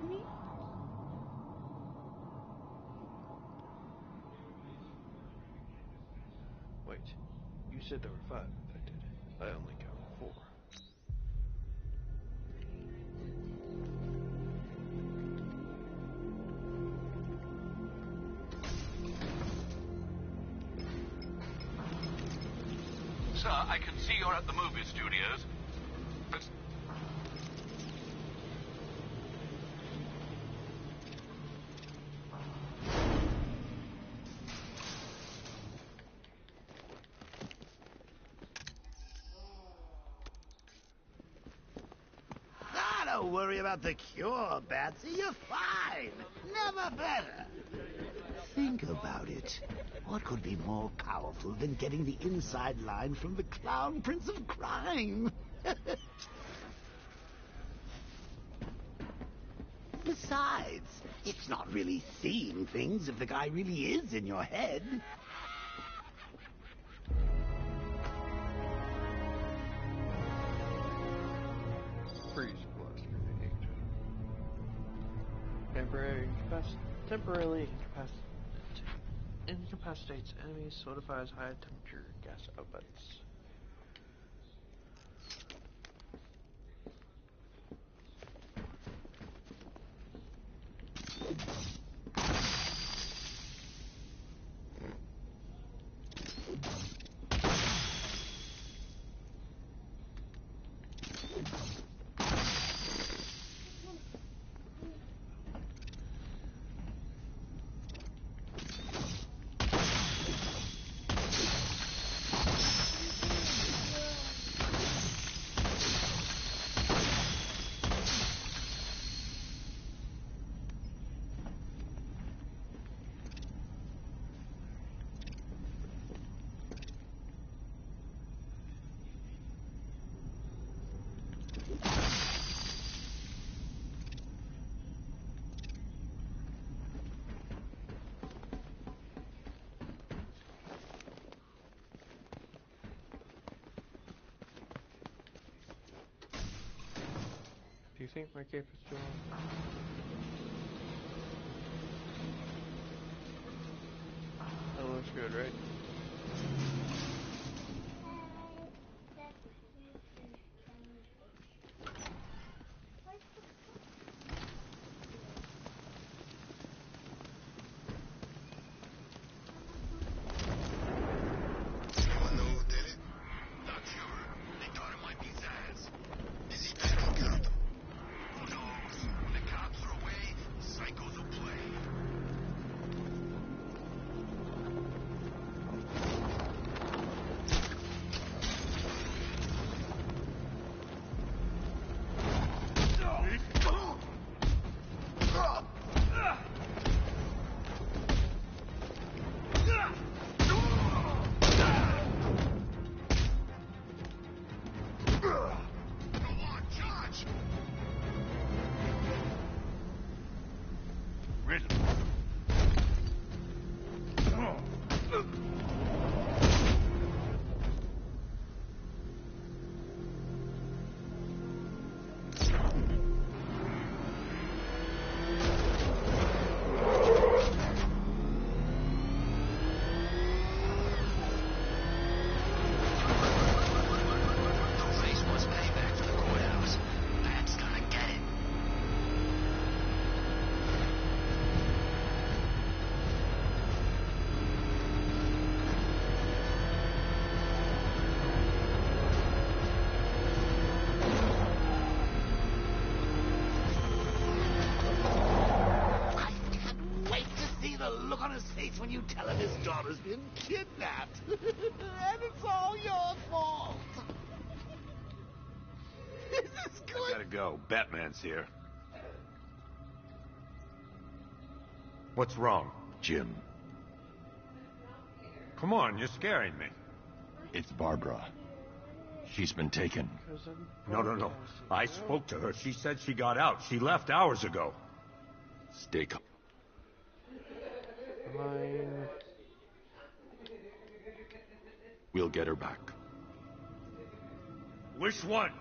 me? Wait, you said there were 5 infected. I only counted 4. Sir, I can see you're at the movie studios. But... Don't worry about the cure, Batsy. You're fine. Never better. Think about it. What could be more powerful than getting the inside line from the Clown Prince of Crime? Besides, it's not really seeing things if the guy really is in your head. Freeze blaster temporarily incapacitates enemies, solidifies high temperature gas outlets. Do you think my cape is still on? That looks good, right? When you tell him his daughter's been kidnapped. And it's all your fault. This is good. I gotta go. Batman's here. What's wrong? Jim. Come on, you're scaring me. It's Barbara. She's been taken. No. I spoke to her. She said she got out. She left hours ago. Stay calm. Mine. We'll get her back. Which one?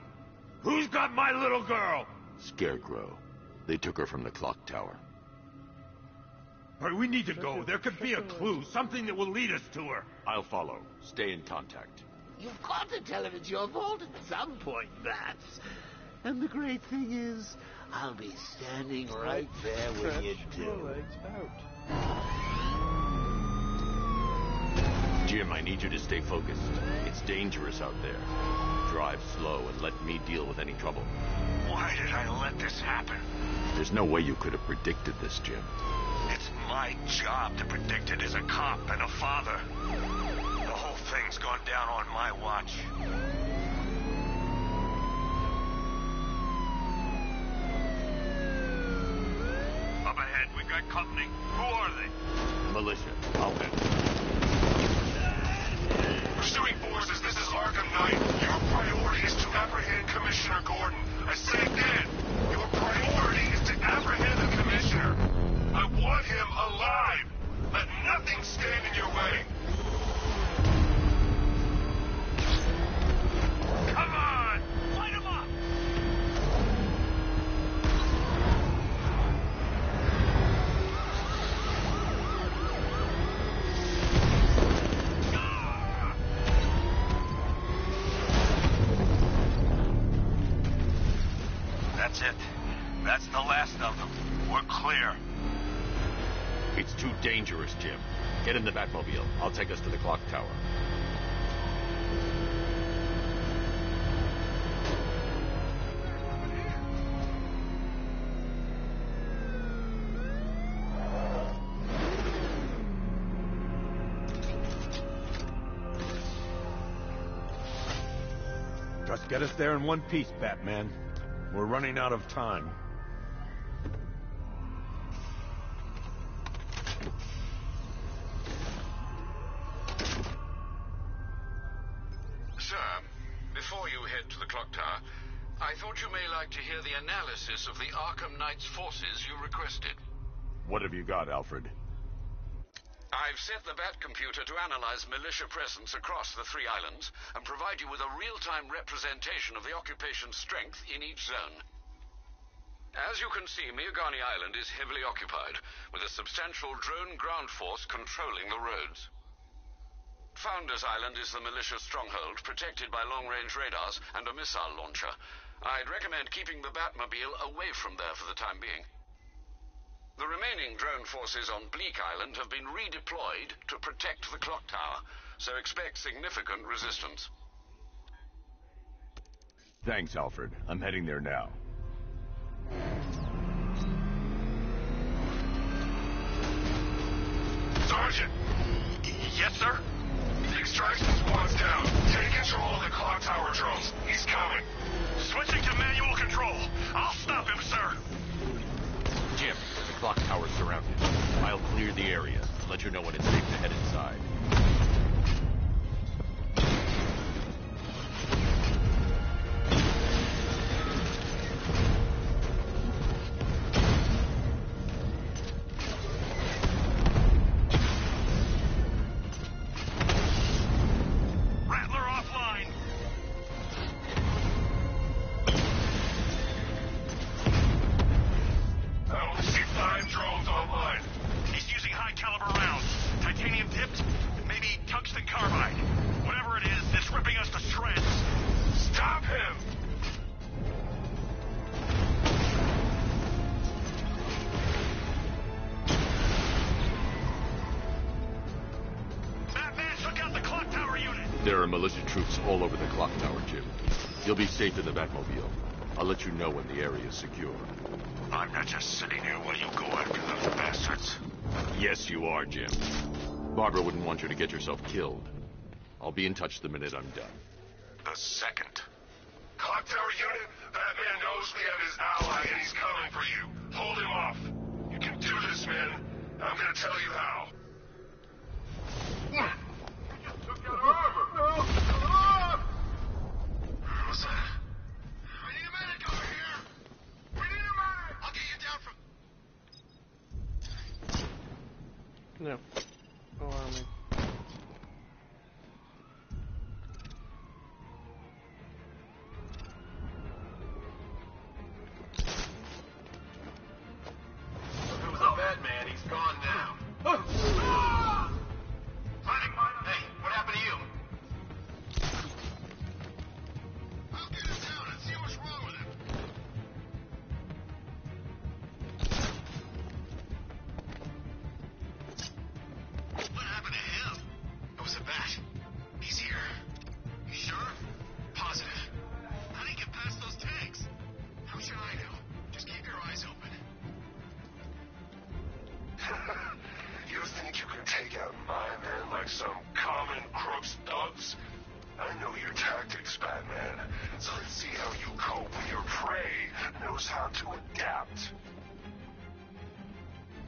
Who's got my little girl? Scarecrow. They took her from the clock tower. Hurry, we need to go. There could be a clue, something that will lead us to her. I'll follow. Stay in contact. You've got to tell him it's your fault at some point, Bats. And the great thing is, I'll be standing right there when you Stretch your do. legs out. Jim, I need you to stay focused. It's dangerous out there. Drive slow and let me deal with any trouble. Why did I let this happen? There's no way you could have predicted this, Jim. It's my job to predict it as a cop and a father. The whole thing's gone down on my watch. Up ahead, we've got company. Who are they? Militia, I'll handle it. Pursuing forces, this is Arkham Knight. Your priority is to apprehend Commissioner Gordon. I say again, your priority is to apprehend the Commissioner. I want him alive. Let nothing stand in your way. Come on! Light him up! That's it. That's the last of them. We're clear. It's too dangerous, Jim. Get in the Batmobile. I'll take us to the clock tower. Just get us there in one piece, Batman. We're running out of time. Sir, before you head to the clock tower, I thought you may like to hear the analysis of the Arkham Knight's forces you requested. What have you got, Alfred? I've set the Bat computer to analyze militia presence across the 3 islands and provide you with a real-time representation of the occupation's strength in each zone. As you can see, Miagani Island is heavily occupied, with a substantial drone ground force controlling the roads. Founders Island is the militia stronghold, protected by long-range radars and a missile launcher. I'd recommend keeping the Batmobile away from there for the time being. The remaining drone forces on Bleak Island have been redeployed to protect the clock tower, so expect significant resistance. Thanks, Alfred. I'm heading there now. Sergeant! Yes, sir? The extraction squad's down. Take control of the clock tower drones. He's coming. Switching to manual control. I'll stop him, sir. Jim, the clock tower's surrounded. I'll clear the area and let you know when it's safe to head inside. Rattler offline. I only see 5 drones online. He's using high-caliber rounds. Titanium tipped, maybe tungsten carbide. Whatever it is, it's ripping us to shreds. Stop him! Batman took out the clock tower unit. There are militia troops all over the clock tower, Jim. You'll be safe in the Batmobile. I'll let you know when the area is secure. I'm not just sitting here while you go after those bastards. Yes, you are, Jim. Barbara wouldn't want you to get yourself killed. I'll be in touch the minute I'm done. The second. Clock tower unit, Batman knows we have his ally and he's coming for you. Hold him off. You can do this, man. I'm gonna tell you how. What's that? We need a medic over here! We need a medic! I'll get you down from... No. Allow me. out my men like some common crooks thugs? I know your tactics, Batman, so let's see how you cope when your prey knows how to adapt.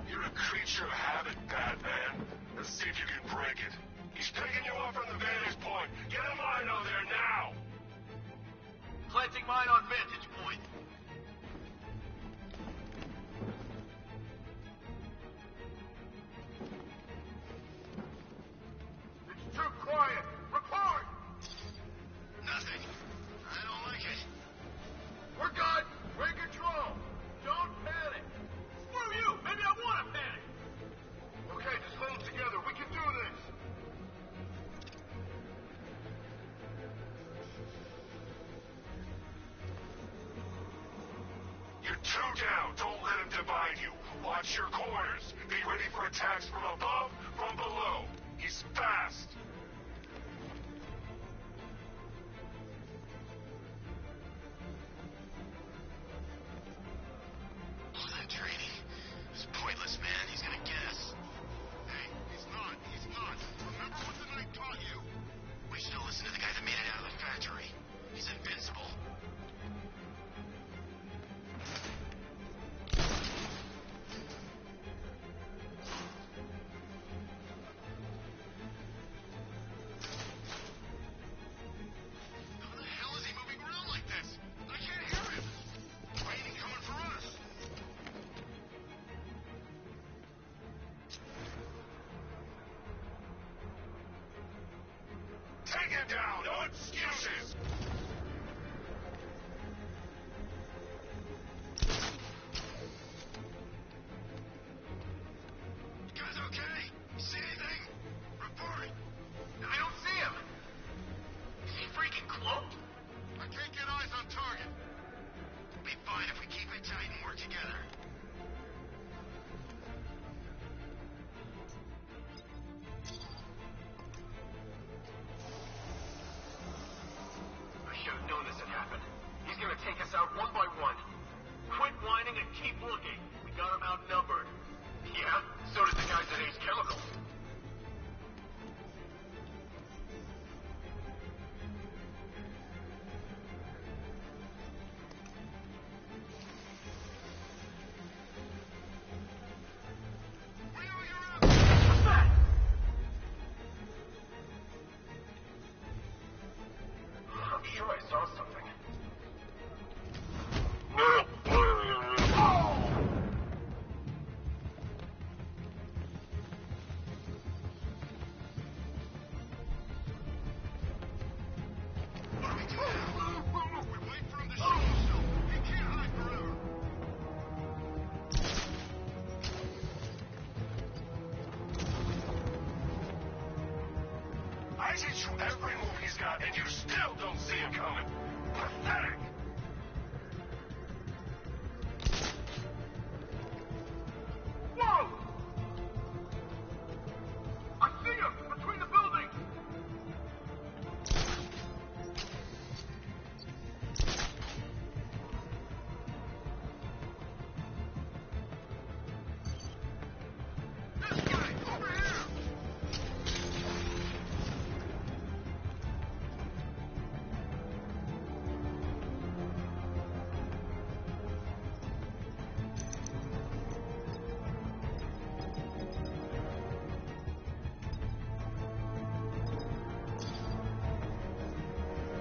You're a creature of habit, Batman. Let's see if you can break it. He's picking you up from the vantage point. Get a mine on there now! Planting mine on vantage point. It's too quiet! Report! Nothing. I don't like it. We're good. We're in control. Don't panic. Screw you. Maybe I want to panic. Okay, just hold together. We can do this. You're two down. Don't let him divide you. Watch your corners. Be ready for attacks from above, from below. He's fast. All that training is pointless, man. He's gonna get us. Hey, he's not. He's not. Remember what the night taught you. We should have listened to the guy that made it out of the factory. He's invincible. How the hell is he moving around like this? I can't hear him. Training coming for us. Take him down. No excuses. You guys okay? You see anything? Report. I don't see him. Is he freaking cloaked? I can't get eyes on target. We'll be fine if we keep it tight and work together. I should have known this had happened. He's gonna take us out one by one. Quit whining and keep looking. We got him outnumbered. Yeah, so did the guys at Ace Chemical. What's that? I'm sure I saw something. What do we do now? We wait for him to show himself. He can't hide forever. I teach you every move he's got, and you still don't see him coming. Pathetic. Whoa! I see him between the buildings. This guy, over here!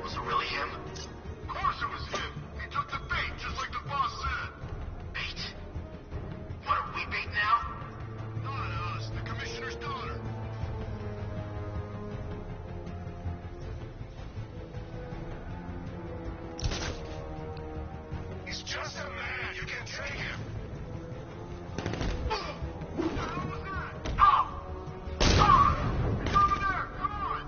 Was it really him? Of course it was him. He took the bait, just like the boss said. Bait? What, are we bait now? Not us, the commissioner's daughter. He's just a man. You can take him. What the hell was that? Oh! Ah! He's over there! Come on!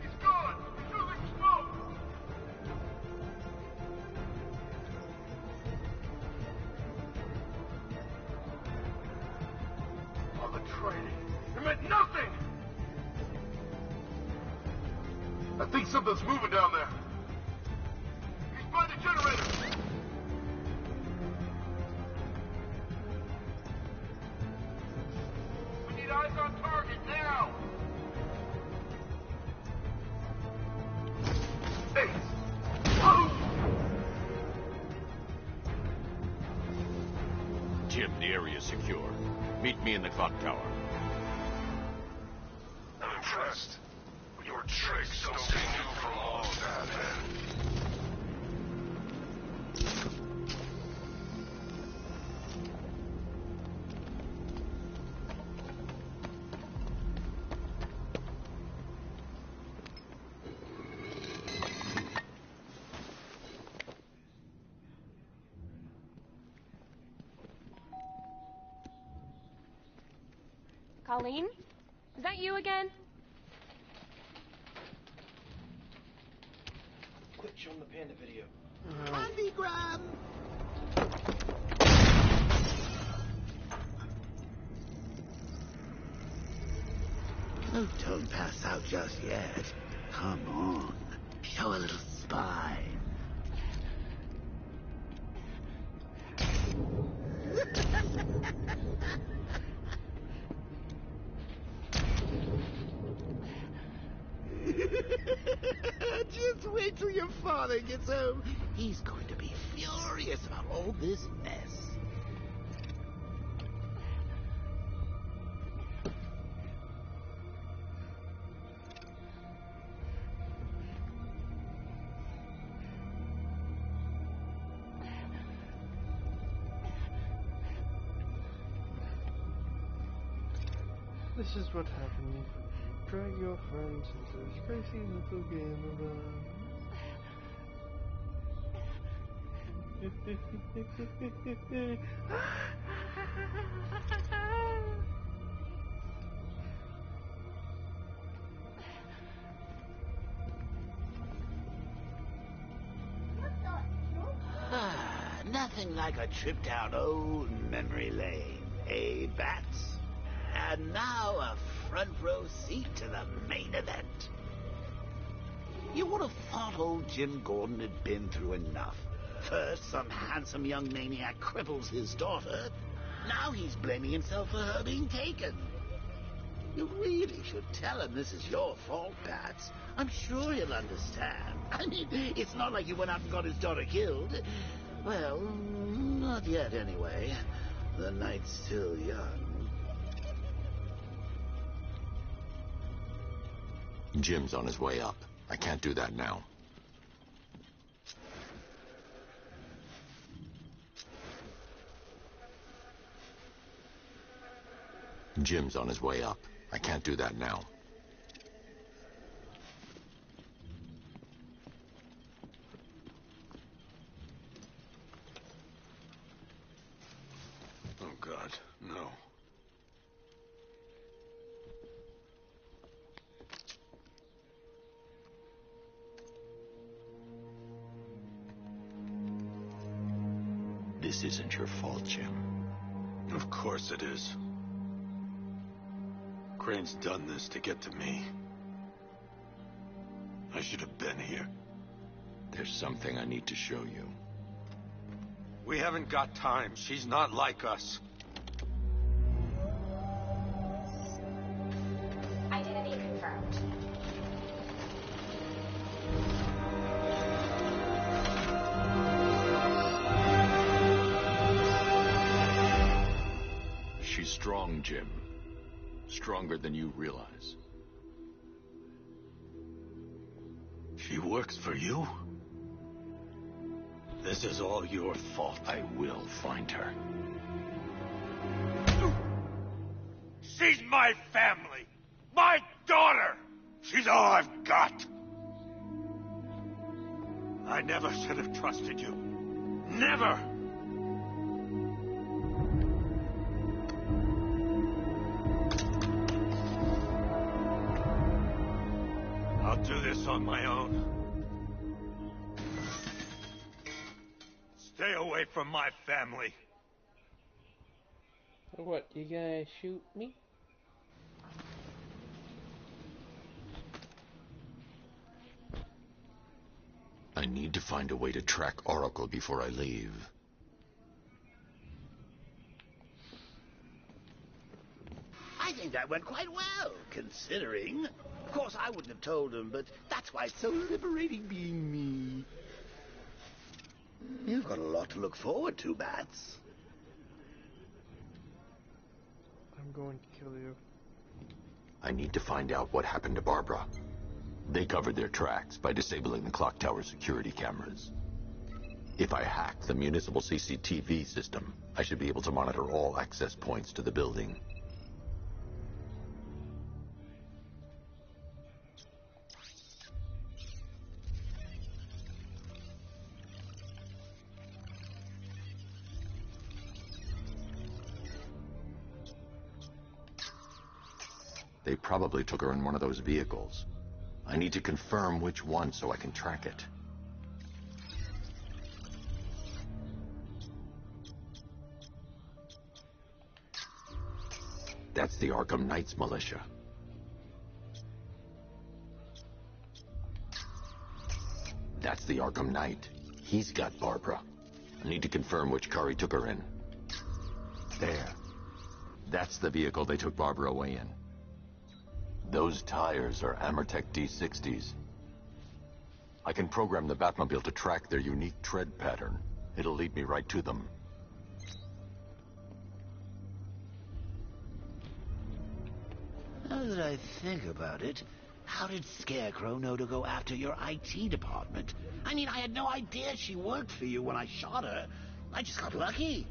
He's gone! He's losing smoke! All the training, it meant nothing! I think something's moving down there. generator! We need eyes on target now! Hey! Jim, the area's secure. Meet me in the clock tower. I'm impressed. Your tricks don't stay new for long, Batman. Colleen? Is that you again? Quit showing the panda video. Candygram! Oh, don't pass out just yet. Come on. Show a little spine. Just wait till your father gets home. He's going to be furious about all this mess. This is what happens. Drag your friends into a spicy little game of Nothing like a trip down old memory lane, eh, Bats? And now a front row seat to the main event. You would have thought old Jim Gordon had been through enough. First, some handsome young maniac cripples his daughter. Now he's blaming himself for her being taken. You really should tell him this is your fault, Bats. I'm sure he'll understand. I mean, it's not like you went out and got his daughter killed. Well, not yet anyway. The night's still young. Jim's on his way up. I can't do that now. Jim's on his way up. I can't do that now. Oh, God, no. This isn't your fault, Jim. Of course it is. Crane's done this to get to me. I should have been here. There's something I need to show you. We haven't got time. She's not like us. Identity confirmed. She's strong, Jim. Stronger than you realize. She works for you? This is all your fault. I will find her. She's my family! My daughter! She's all I've got! I never should have trusted you. Never! I'll do this on my own. Stay away from my family. What, you gonna shoot me? I need to find a way to track Oracle before I leave. I think that went quite well, considering. Of course, I wouldn't have told him, but that's why it's so liberating being me. You've got a lot to look forward to, Bats. I'm going to kill you. I need to find out what happened to Barbara. They covered their tracks by disabling the clock tower security cameras. If I hack the municipal CCTV system, I should be able to monitor all access points to the building. They probably took her in one of those vehicles. I need to confirm which one so I can track it. That's the Arkham Knights militia. That's the Arkham Knight. He's got Barbara. I need to confirm which car he took her in. There. That's the vehicle they took Barbara away in. Those tires are Amertech D60s. I can program the Batmobile to track their unique tread pattern. It'll lead me right to them. Now that I think about it, how did Scarecrow know to go after your IT department? I mean, I had no idea she worked for you when I shot her. I just got lucky.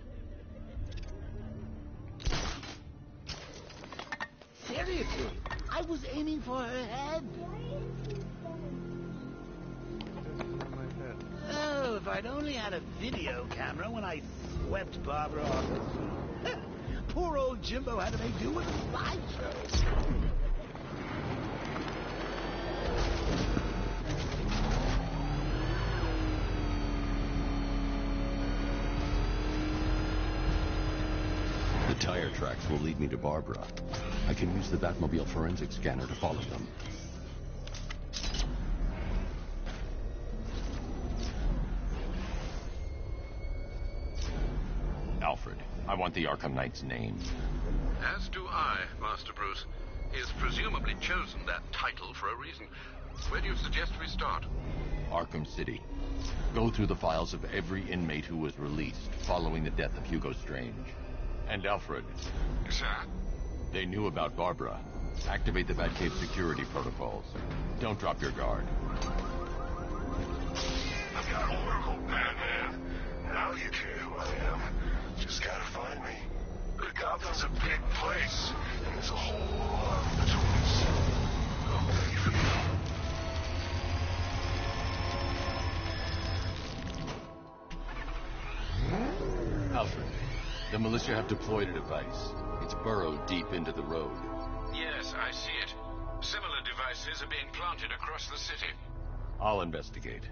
Seriously, I was aiming for her head. Oh, if I'd only had a video camera when I swept Barbara off the scene. Poor old Jimbo had to make do with a slideshow. The tire tracks will lead me to Barbara. I can use the Batmobile forensic scanner to follow them. Alfred, I want the Arkham Knight's name. As do I, Master Bruce. He's presumably chosen that title for a reason. Where do you suggest we start? Arkham City. Go through the files of every inmate who was released following the death of Hugo Strange. And Alfred. Sir? They knew about Barbara. Activate the Batcave security protocols. Don't drop your guard. I've got Oracle, Batman. Now you care who I am. Just gotta find me. But Gotham's a big place, and there's a whole lot between us. I'm ready for you. Alfred, the militia have deployed a device. It's burrowed deep into the road. Yes, I see it. Similar devices are being planted across the city. I'll investigate.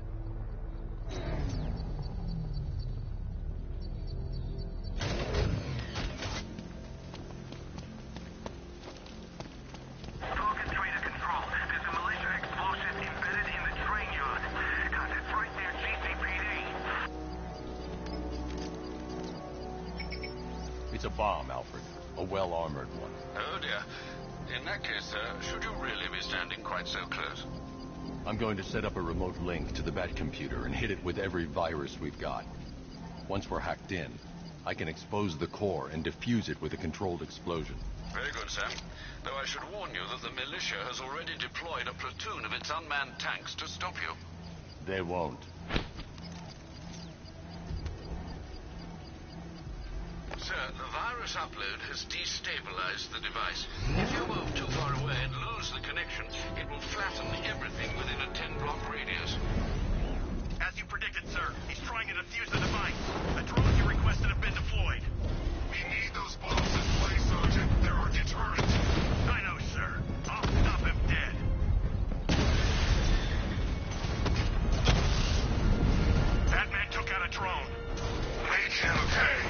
Falcon 3 to control. There's a militia explosive embedded in the train yard. God, that's right near GCPD. It's a bomb, Alfred. A well-armored one. Oh dear. In that case, should you really be standing quite so close? I'm going to set up a remote link to the Batcomputer and hit it with every virus we've got. Once we're hacked in, I can expose the core and defuse it with a controlled explosion. Very good, Sam. Though I should warn you that the militia has already deployed a platoon of its unmanned tanks to stop you. They won't. Sir, the virus upload has destabilized the device. If you move too far away and lose the connection, it will flatten everything within a 10-block radius. As you predicted, sir, he's trying to defuse the device. The drones you requested have been deployed. We need those bombs in place, Sergeant. They're our deterrent. I know, sir. I'll stop him dead. Batman took out a drone. Make him pay.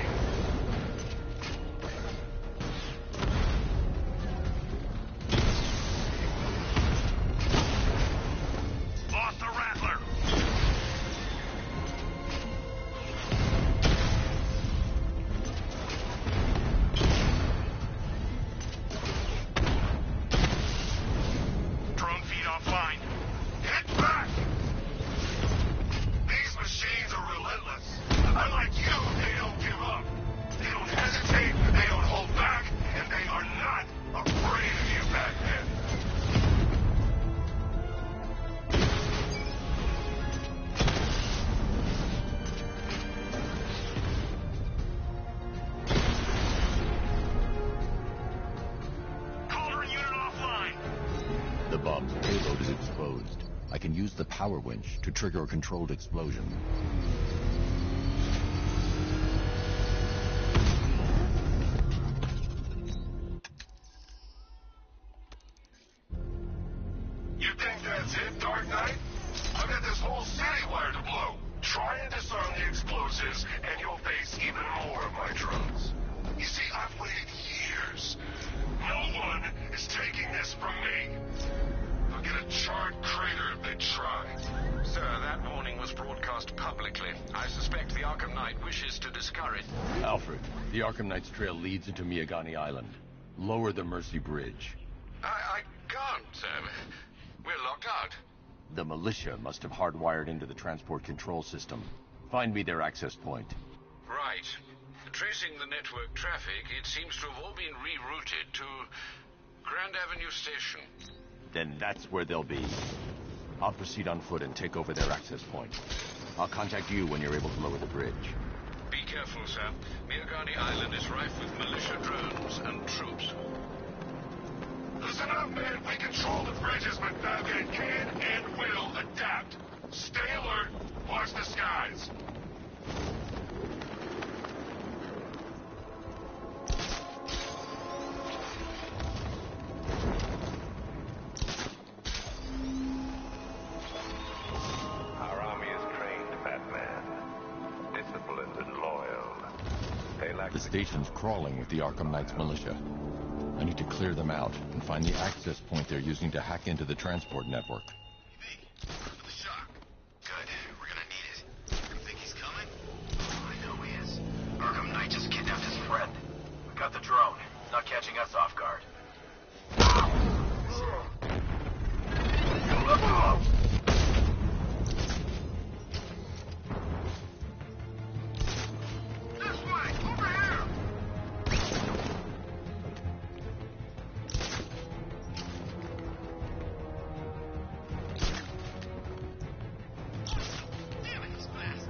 I can use the power winch to trigger a controlled explosion. You think that's it, Dark Knight? I've got this whole city wired to blow. Try and disarm the explosives, and you'll face even more of my drones. You see, I've waited years. No one is taking this from me. I'll get a charred crater if they try. Sir, that warning was broadcast publicly. I suspect the Arkham Knight wishes to discourage. Alfred, the Arkham Knight's trail leads into Miagani Island. Lower the Mercy Bridge. I can't, sir. We're locked out. The militia must have hardwired into the transport control system. Find me their access point. Right. Tracing the network traffic, it seems to have all been rerouted to Grand Avenue Station. Then that's where they'll be. I'll proceed on foot and take over their access point. I'll contact you when you're able to lower the bridge. Be careful, sir. Miagani Island is rife with militia drones and troops. Listen up, men. We control the bridges, but Batman can and will adapt. Stay alert. Watch the skies. Our army is trained, Batman. Disciplined and loyal. They lack The station's crawling with the Arkham Knight's militia. I need to clear them out and find the access point they're using to hack into the transport network. The shock. Good. We're gonna need it. You think he's coming? I know he is. Arkham Knight just kidnapped his friend. We got the drone. It's not catching us off guard. This way! Over here! Damn it, he's fast.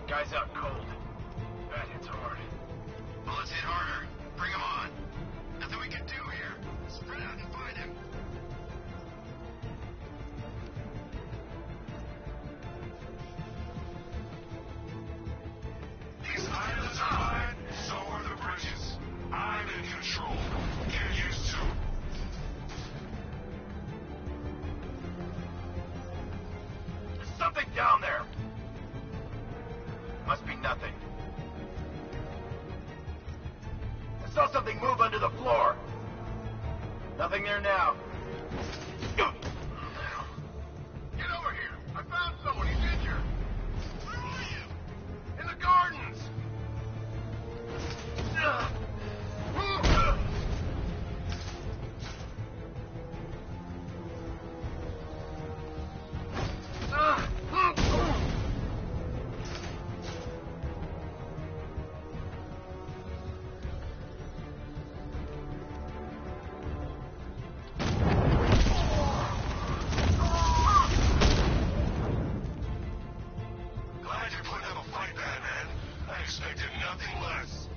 Guy's out cold. That hits hard. Bullets hit harder. Bring him on. Nothing we can do here. Spread out and find him. These islands are mine, so are the bridges. I'm in control. Get used to it. There's something down there. Must be nothing. I saw something move under the floor. Nothing there now. Get over here. I found someone. He's injured. Where are you? In the gardens. Glad you're putting up a fight, Batman. I expected nothing less.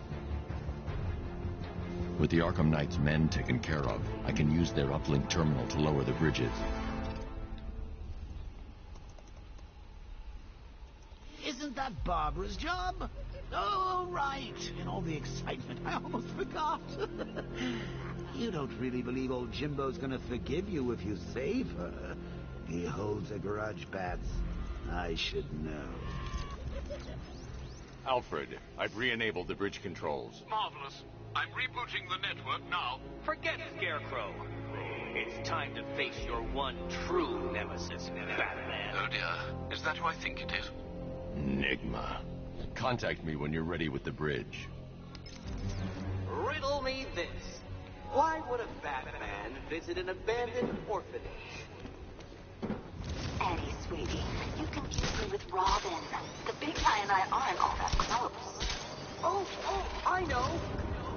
With the Arkham Knight's men taken care of, I can use their uplink terminal to lower the bridges. Isn't that Barbara's job? Oh, right. In all the excitement, I almost forgot. You don't really believe old Jimbo's gonna forgive you if you save her. He holds a grudge, Bats. I should know. Alfred, I've re-enabled the bridge controls. Marvelous. I'm rebooting the network now. Forget Scarecrow. It's time to face your one true nemesis, Batman. Oh dear. Is that who I think it is? Enigma. Contact me when you're ready with the bridge. Riddle me this. Why would a Batman visit an abandoned orphanage? Eddie, sweetie, you confused me with Robin. The big guy and I aren't all that close. Oh, I know.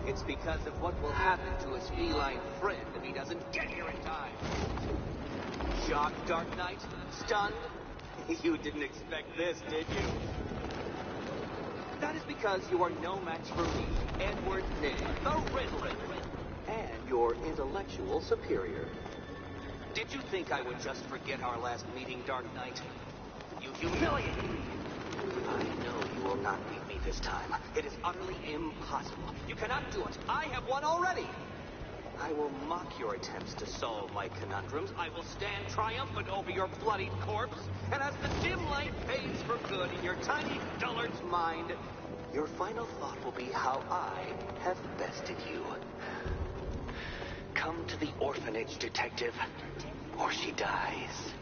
It's because of what will happen to his feline friend if he doesn't get here in time. Shocked, Dark Knight? Stunned? You didn't expect this, did you? That is because you are no match for me, Edward Nigg, the Riddler, and your intellectual superior. Did you think I would just forget our last meeting, Dark Knight? You humiliate me! I know you will not beat me this time. It is utterly impossible. You cannot do it. I have won already. I will mock your attempts to solve my conundrums. I will stand triumphant over your bloodied corpse. And as the dim light fades for good in your tiny dullard's mind, your final thought will be how I have bested you. Come to the orphanage, detective, or she dies.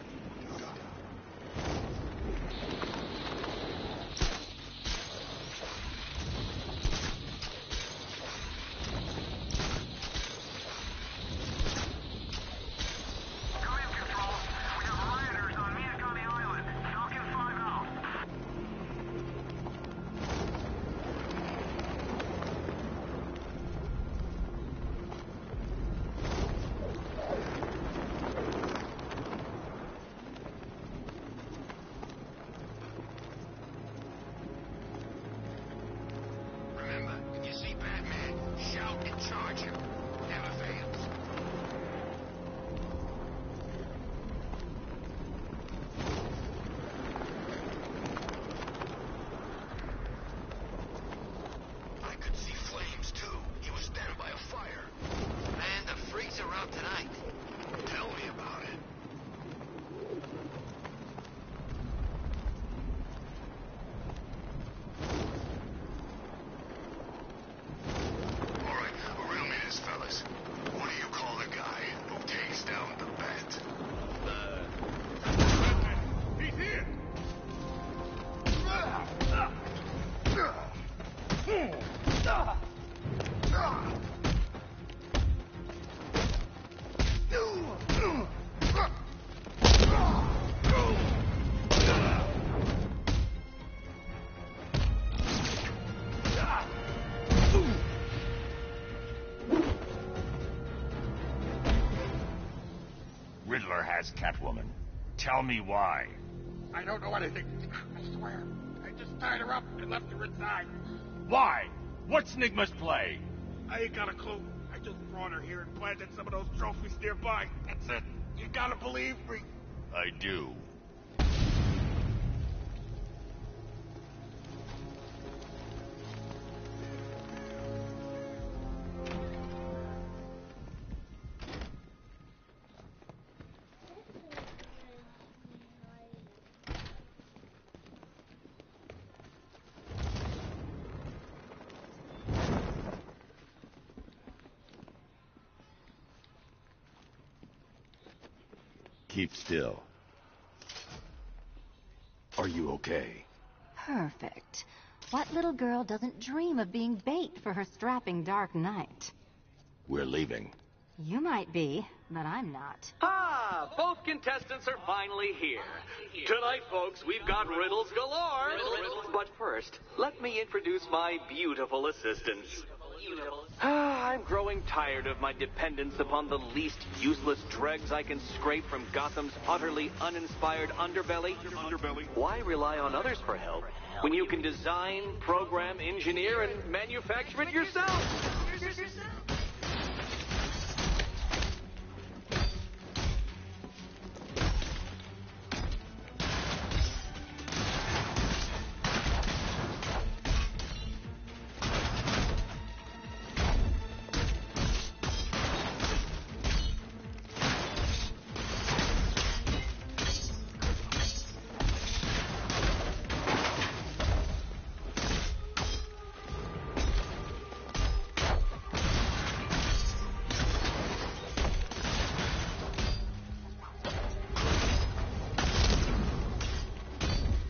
Riddler has Catwoman. Tell me why. I don't know anything. I swear. I just tied her up and left her inside. Why? What's Nigma's play? I ain't got a clue. I just brought her here and planted some of those trophies nearby. That's it. You gotta believe me. I do. Keep still. Are you okay? Perfect. What little girl doesn't dream of being bait for her strapping Dark Knight? We're leaving. You might be, but I'm not. Ah, both contestants are finally here. Tonight, folks, we've got riddles galore. But first, let me introduce my beautiful assistants. I'm growing tired of my dependence upon the least useless dregs I can scrape from Gotham's utterly uninspired underbelly. Why rely on others for help when you can design, program, engineer, and manufacture it yourself?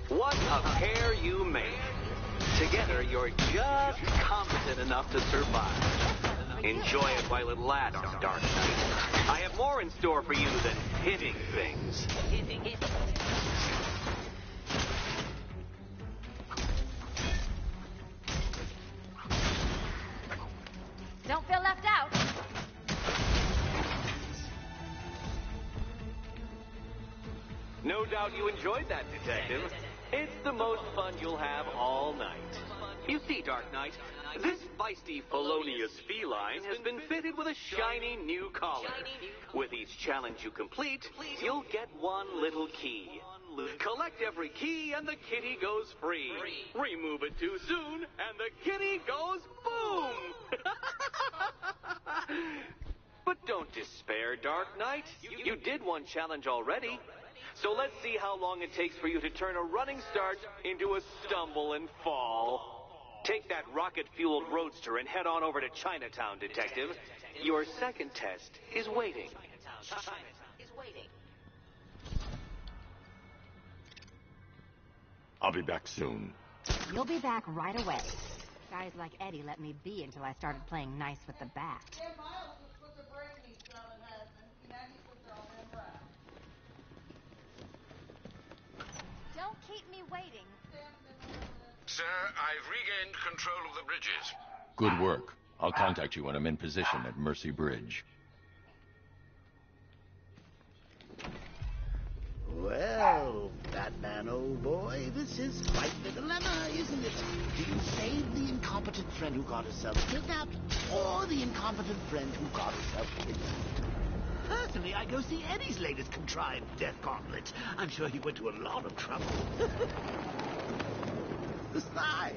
What a pair you make. Together, you're just competent enough to survive. Enjoy it while it lasts, Dark Knight. I have more in store for you than hitting things. Don't feel left out. No doubt you enjoyed that, Detective. It's the most fun you'll have all night. You see, Dark Knight, this feisty felonious feline has been fitted with a shiny new collar. With each challenge you complete, you'll get one little key. Collect every key and the kitty goes free. Remove it too soon and the kitty goes boom! But don't despair, Dark Knight. You did one challenge already. So let's see how long it takes for you to turn a running start into a stumble and fall. Take that rocket-fueled roadster and head on over to Chinatown, Detective. Your second test is waiting. I'll be back soon. You'll be back right away. Guys like Eddie let me be until I started playing nice with the bat. Don't keep me waiting. Sir, I've regained control of the bridges. Good work. I'll contact you when I'm in position at Mercy Bridge. Well, Batman, old boy, this is quite the dilemma, isn't it? Do you save the incompetent friend who got herself kidnapped, or the incompetent friend who got herself kidnapped? Personally, I go see Eddie's latest contrived death gauntlet. I'm sure he went to a lot of trouble. Besides,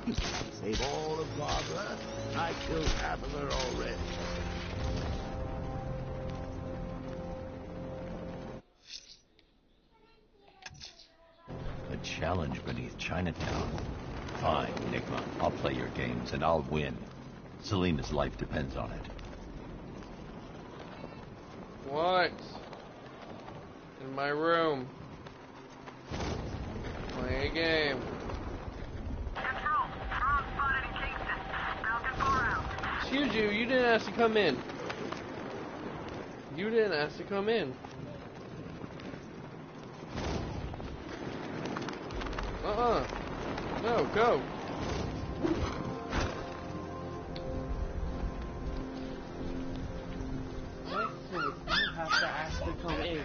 you can't save all of Barbara. I killed half of her already. A challenge beneath Chinatown. Fine, Enigma. I'll play your games, and I'll win. Selena's life depends on it. What? In my room. Play a game. Excuse you, you didn't ask to come in. You didn't ask to come in. No, go. You have to ask to come in.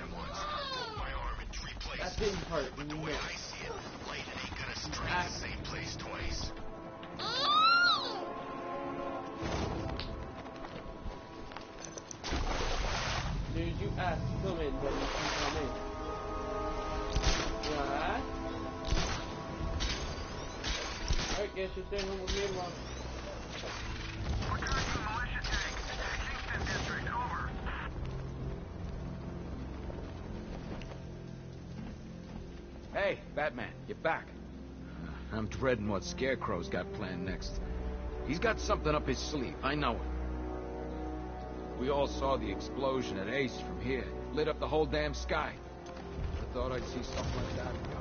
That didn't hurt when you missed. I see it. Lightning ain't gonna strike the same place twice. Dude, you asked to come in, but you can't come in. What? Alright, guess you're staying home with me tomorrow. Return to the militia tanks. Kingston District, over. Hey, Batman, you're back. I'm dreading what Scarecrow's got planned next. He's got something up his sleeve, I know it. We all saw the explosion at Ace from here. Lit up the whole damn sky. I thought I'd see something like that again.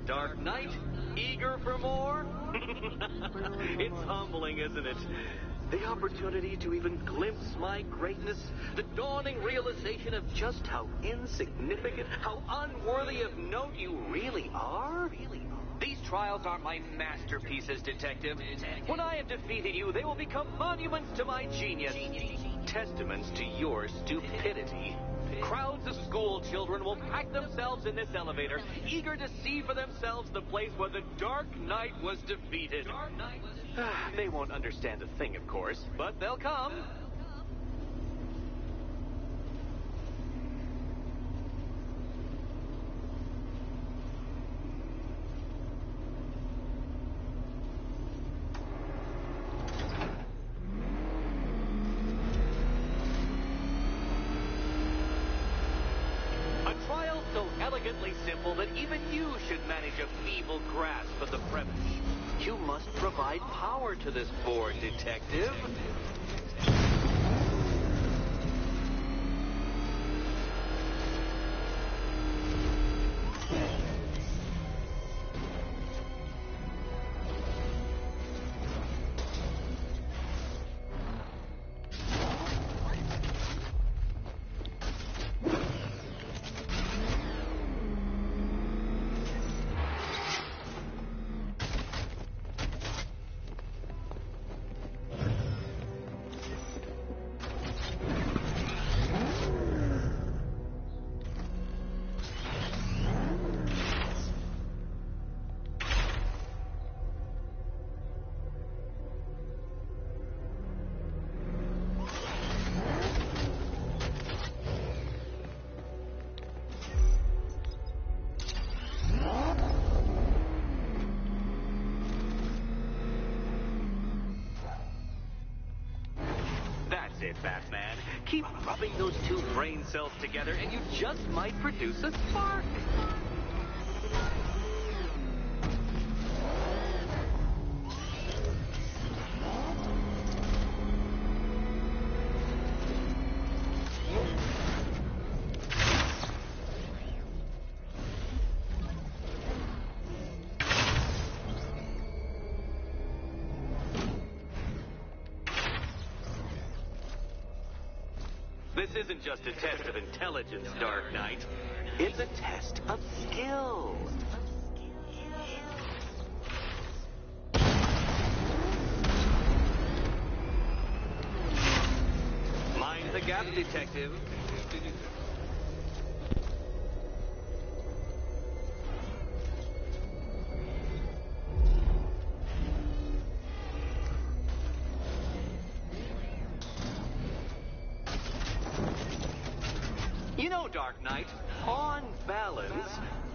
Dark Knight, eager for more? It's humbling, isn't it? The opportunity to even glimpse my greatness, the dawning realization of just how insignificant, how unworthy of note you really are. These trials are my masterpieces, Detective. When I have defeated you, they will become monuments to my genius. testaments to your stupidity. Crowds of school children will pack themselves in this elevator, eager to see for themselves the place where the Dark Knight was defeated. They won't understand a thing, of course, but they'll come. Elegantly simple that even you should manage a feeble grasp of the premise. You must provide power to this board, detective. That's it, Batman. Keep rubbing those two brain cells together and you just might produce a spark. This isn't just a test of intelligence, Dark Knight. It's a test of skill. Mind the gap, detective. You know, Dark Knight, on balance,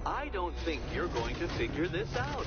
I don't think you're going to figure this out.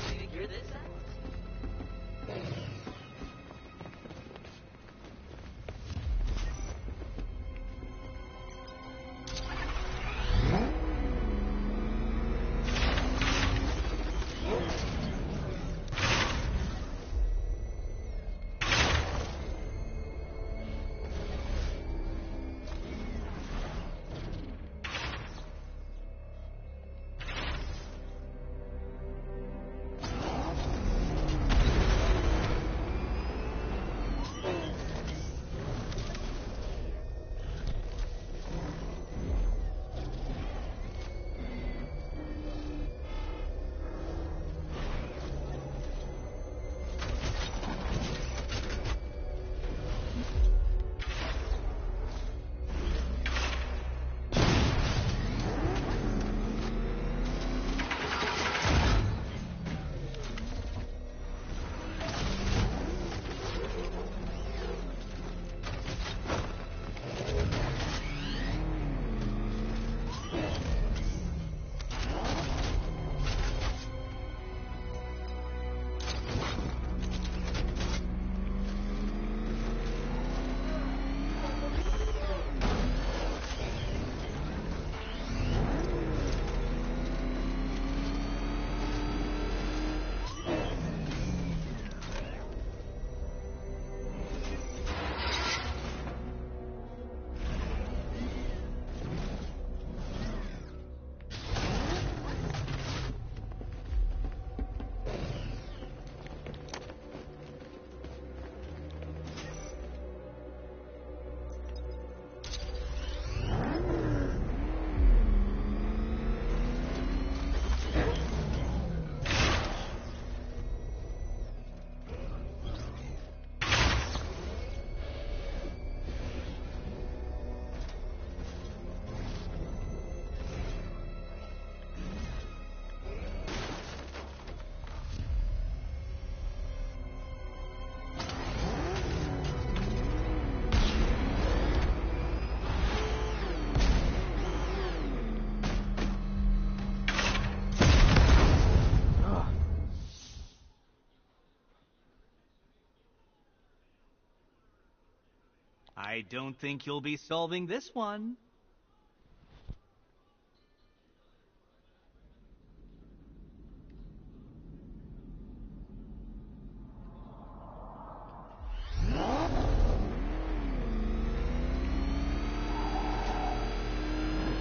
I don't think you'll be solving this one.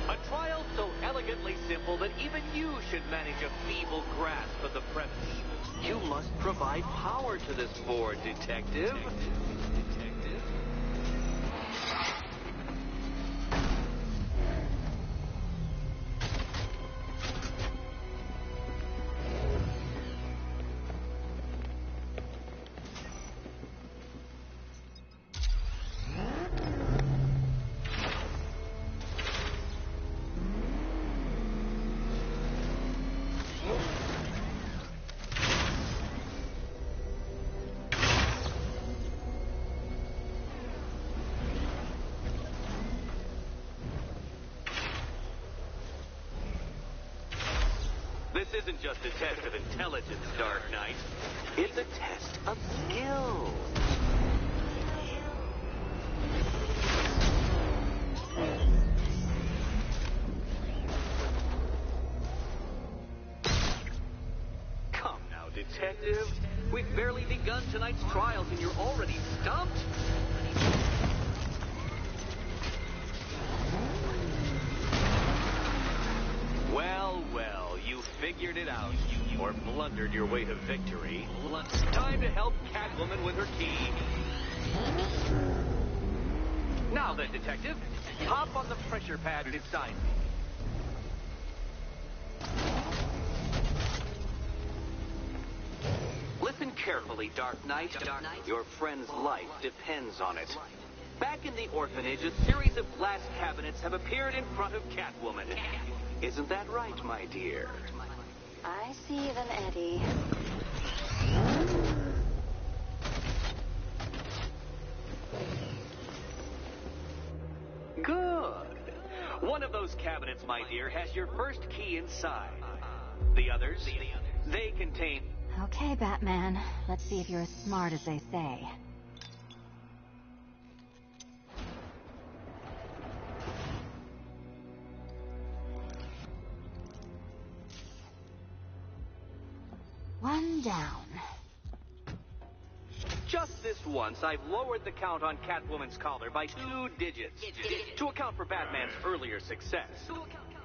A trial so elegantly simple that even you should manage a feeble grasp of the premise. You must provide power to this board, Detective. This isn't just a test of intelligence, Dark Knight. It's a test of skill. Come now, Detective. We've barely begun tonight's trials and you're already stumped? Well, well, you figured it out. Or blundered your way to victory. Time to help Catwoman with her key. Now then, Detective, hop on the pressure pad beside me. Listen carefully, Dark Knight. Your friend's life depends on it. Back in the orphanage, a series of glass cabinets have appeared in front of Catwoman. Isn't that right, my dear? I see them, Eddie. Good. One of those cabinets, my dear, has your first key inside. The others, they contain... Okay, Batman. Let's see if you're as smart as they say. One down. Just this once, I've lowered the count on Catwoman's collar by 2 digits to account for Batman's earlier success.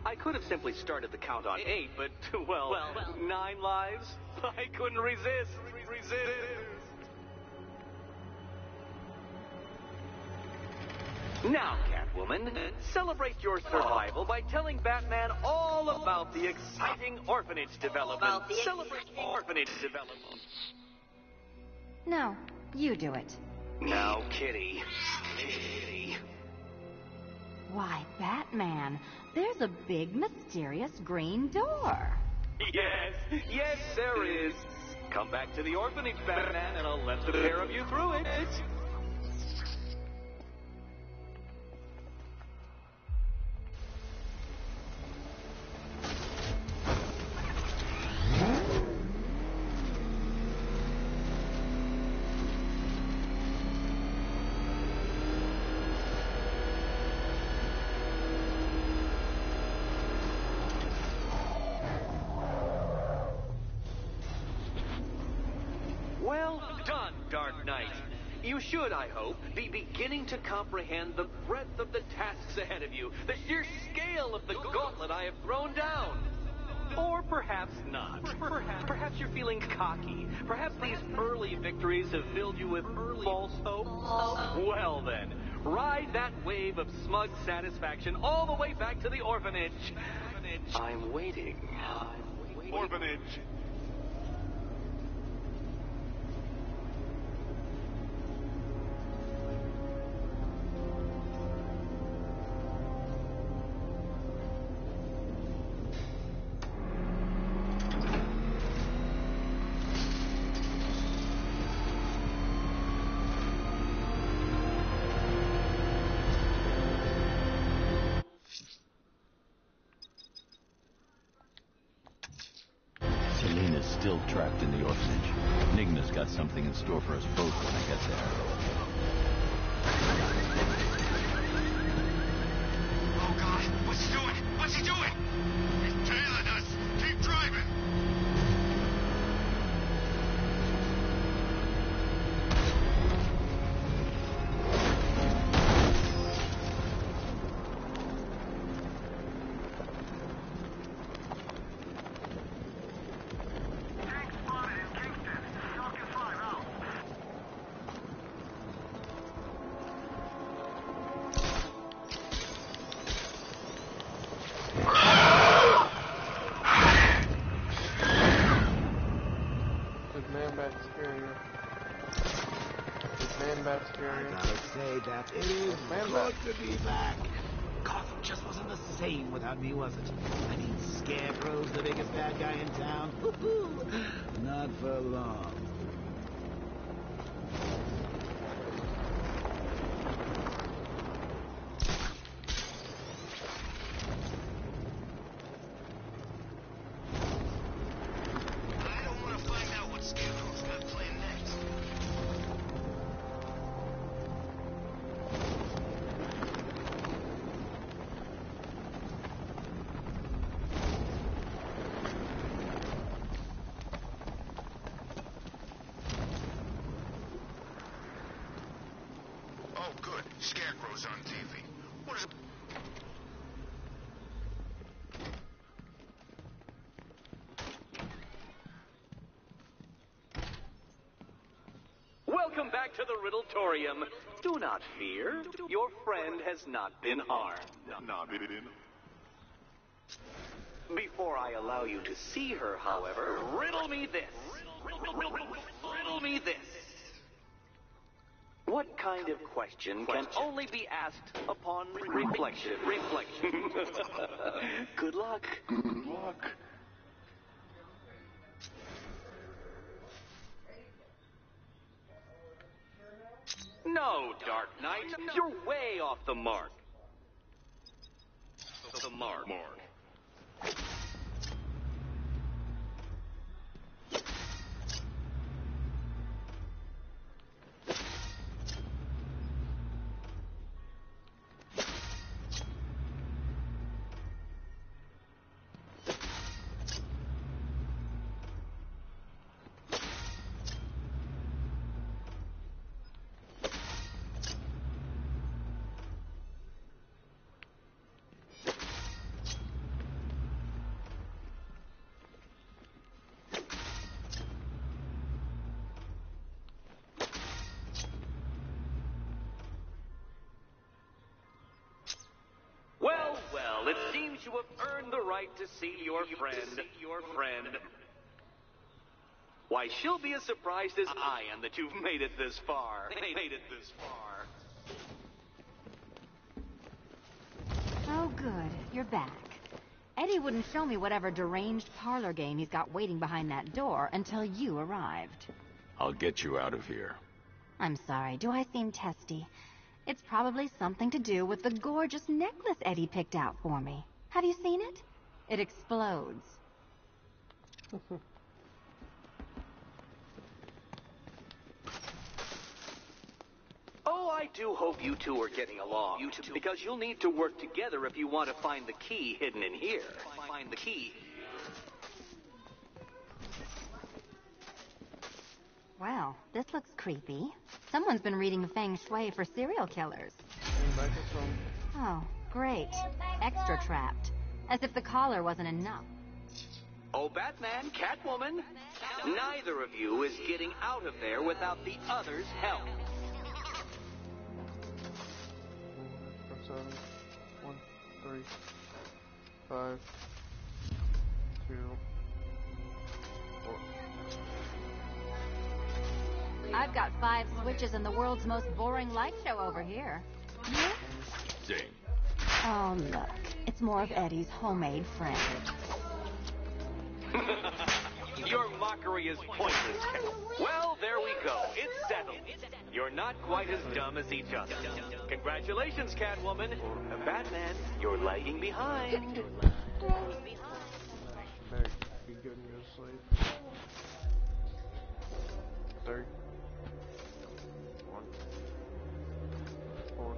I could have simply started the count on 8, but, well, 9 lives? I couldn't resist. Now, Catwoman, celebrate your survival by telling Batman all about the exciting orphanage development. Celebrate orphanage development. No, you do it. Now, Kitty. Why, Batman, there's a big, mysterious green door. Yes, there is. Come back to the orphanage, Batman, and I'll let the pair of you through it. Well done, Dark Knight. You should, I hope, be beginning to comprehend the breadth of the tasks ahead of you, the sheer scale of the gauntlet I have thrown down. Or perhaps not. Perhaps you're feeling cocky. Perhaps these early victories have filled you with false hope. Well then, ride that wave of smug satisfaction all the way back to the orphanage. I'm waiting. Orphanage. Selena's still trapped in the orphanage. Nigna's got something in store for us both when I get there. Is Man-Bat scarier? Is Man-Bat scarier? I gotta say that it is good to be back. Gotham just wasn't the same without me, was it? I mean, Scarecrow's the biggest bad guy in town. Woo-hoo! Not for long. Scarecrow's on TV. What is it? Welcome back to the Riddletorium. Do not fear. Your friend has not been harmed. Before I allow you to see her, however, riddle me this. Riddle me this. What kind of question can only be asked upon reflection? Good luck. Good luck. No, Dark Knight. You're way off the mark. The mark. Well, it seems you have earned the right to see your friend. Why, she'll be as surprised as I am that you've made it this far. Oh, good. You're back. Eddie wouldn't show me whatever deranged parlor game he's got waiting behind that door until you arrived. I'll get you out of here. I'm sorry. Do I seem testy? It's probably something to do with the gorgeous necklace Eddie picked out for me. Have you seen it? It explodes. Oh, I do hope you two are getting along. Because you'll need to work together if you want to find the key hidden in here. Find the key. Well, this looks creepy. Someone's been reading Feng Shui for serial killers. Oh, great. Extra trapped. As if the collar wasn't enough. Oh, Batman, Catwoman, neither of you is getting out of there without the other's help. 7, 1, 3, 5, 2, 4. I've got 5 switches in the world's most boring light show over here. Zing. Oh, look. It's more of Eddie's homemade friend. Your mockery is pointless, Cat. Well, there we go. It's settled. You're not quite as dumb as each other. Congratulations, Catwoman. Batman, you're lagging behind. Better be good and go to sleep. 3, 1, 4,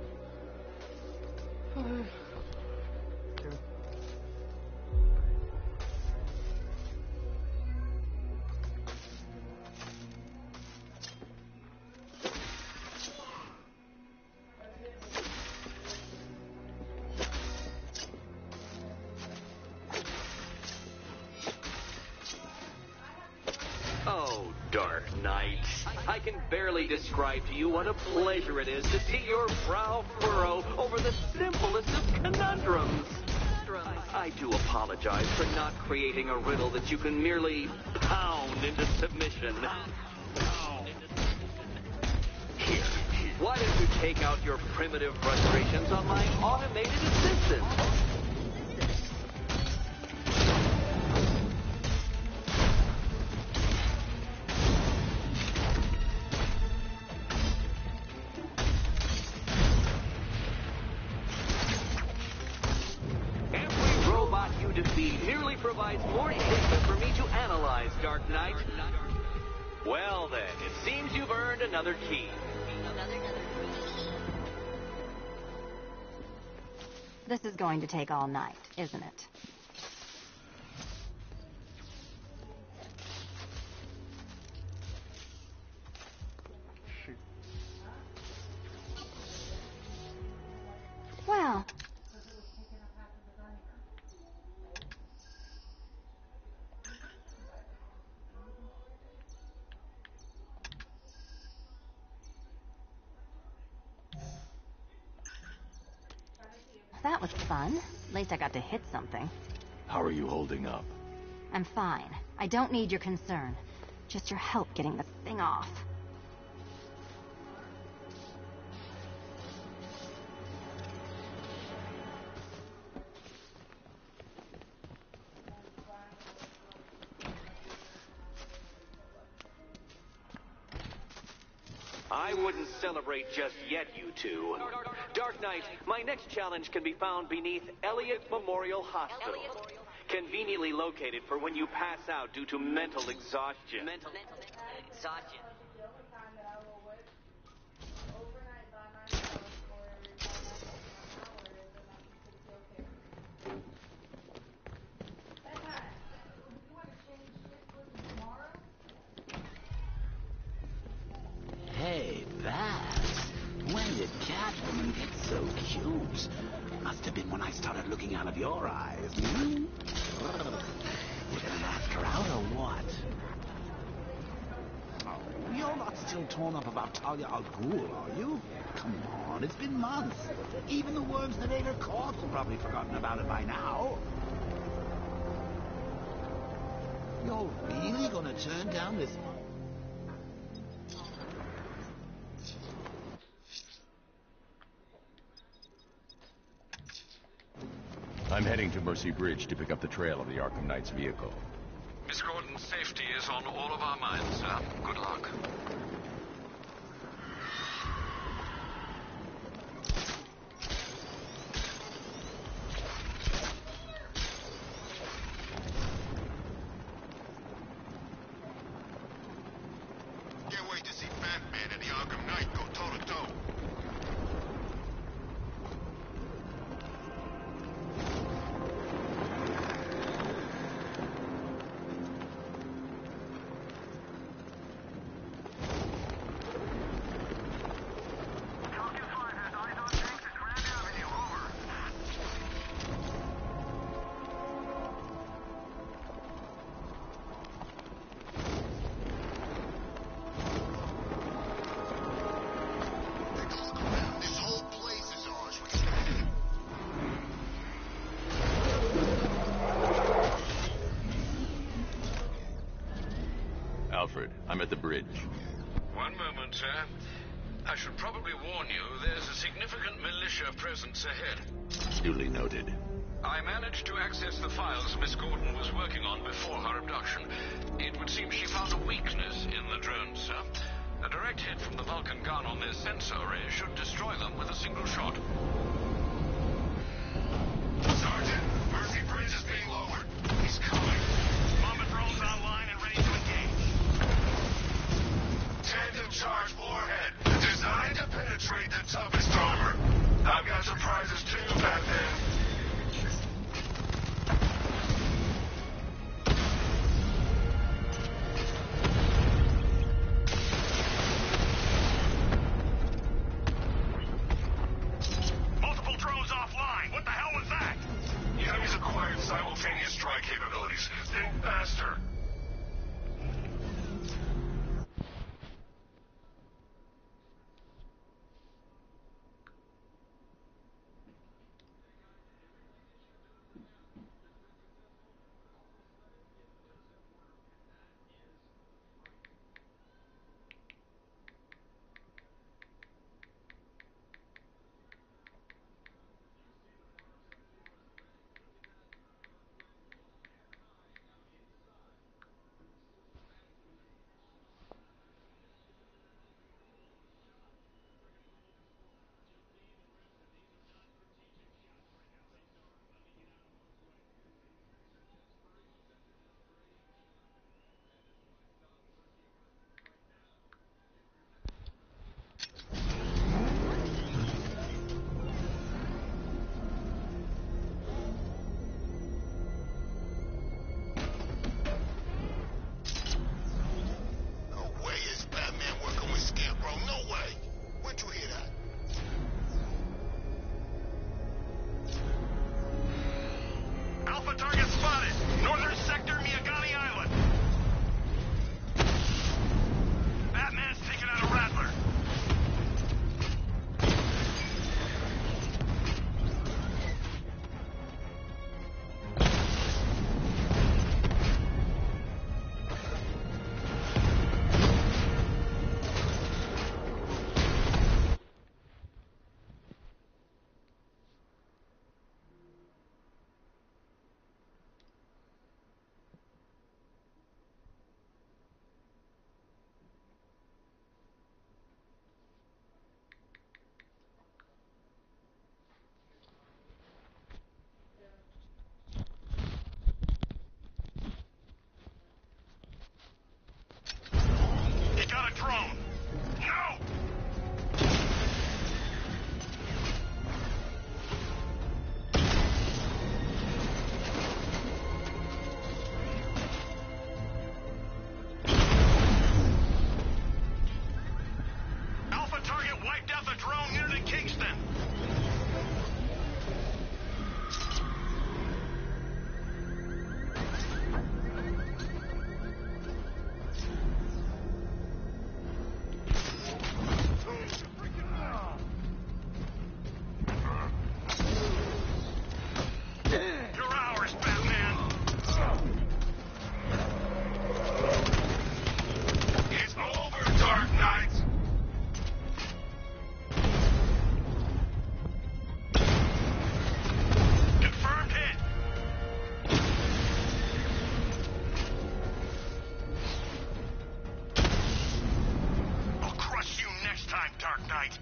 5, 2. Oh, Dark Knight. I can barely describe to you what a pleasure it is to see your brow furrow over the simplest of conundrums. I do apologize for not creating a riddle that you can merely pound into submission. Here, why don't you take out your primitive frustrations on my automated assistant? Defeat merely provides more data for me to analyze, Dark Knight. Well then, it seems you've earned another key. This is going to take all night, isn't it? Shoot. Well... that was fun. At least I got to hit something. How are you holding up? I'm fine. I don't need your concern. Just your help getting the thing off. I wouldn't celebrate just yet, you two. Dark Knight, my next challenge can be found beneath Elliott Memorial Hospital. Conveniently located for when you pass out due to mental exhaustion. Mental exhaustion. Hey, Baz. When did Catwoman get so cute? Must have been when I started looking out of your eyes. Hmm? You gonna ask her out or what? Oh, you're not still torn up about Talia al Ghul, are you? Come on, it's been months. Even the worms that ate her corpse have probably forgotten about it by now. You're really gonna turn down this... I'm heading to Mercy Bridge to pick up the trail of the Arkham Knight's vehicle. Miss Gordon's safety is on all of our minds, sir. Good luck. Can't wait to see Batman and the Arkham Knight go toe-to-toe. Alfred, I'm at the bridge. One moment, sir. I should probably warn you, there's a significant militia presence ahead. Duly noted. I managed to access the files Miss Gordon was working on before her abduction. It would seem she found a weakness in the drones, sir. A direct hit from the Vulcan gun on their sensor array should destroy them with a single shot. Sergeant, Mercy Bridge is being lowered. He's coming. Bomber drones online and ready to engage. Tandem charge warhead, designed to penetrate the toughest armor. I've got surprises too, Batman. Multiple drones offline. What the hell was that? The enemy's acquired simultaneous strike capabilities. Think faster. Dark Knight.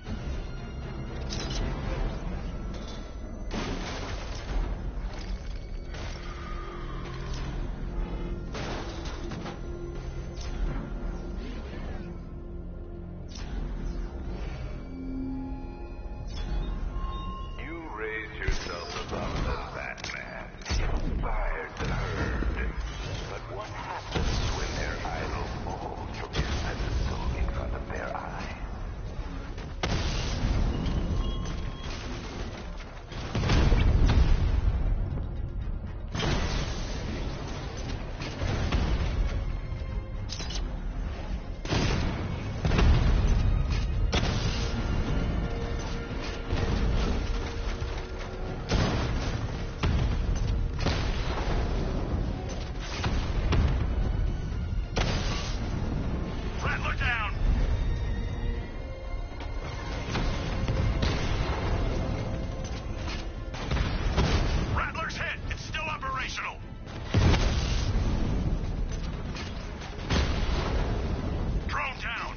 You raise yourself above the Batman. You fired the herd. But what happens when their idol falls from his pedestal in front of their eyes? Rattler down! Rattler's hit. It's still operational. Drone down.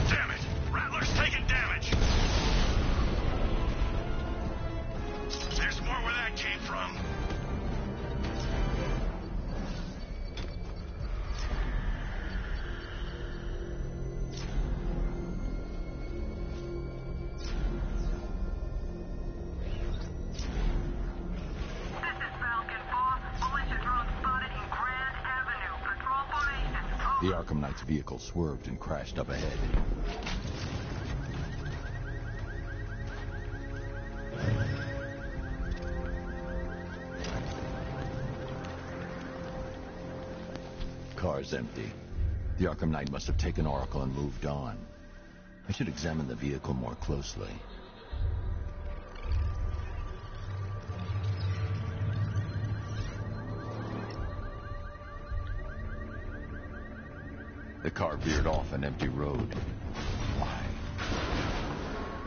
Damn it! Rattler's taking damage. There's more where that came from. The Arkham Knight's vehicle swerved and crashed up ahead. Car's empty. The Arkham Knight must have taken Oracle and moved on. I should examine the vehicle more closely. The car veered off an empty road. Why?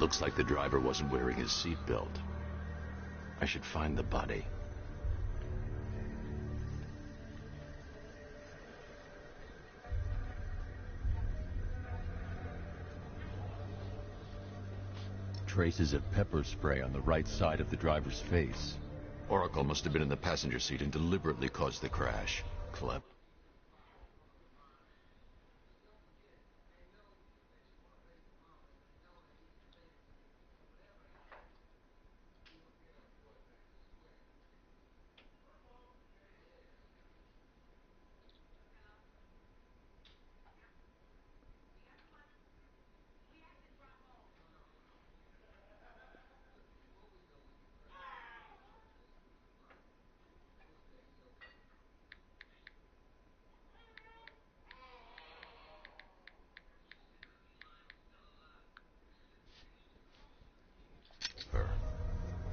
Looks like the driver wasn't wearing his seatbelt. I should find the body. Traces of pepper spray on the right side of the driver's face. Oracle must have been in the passenger seat and deliberately caused the crash. Clever.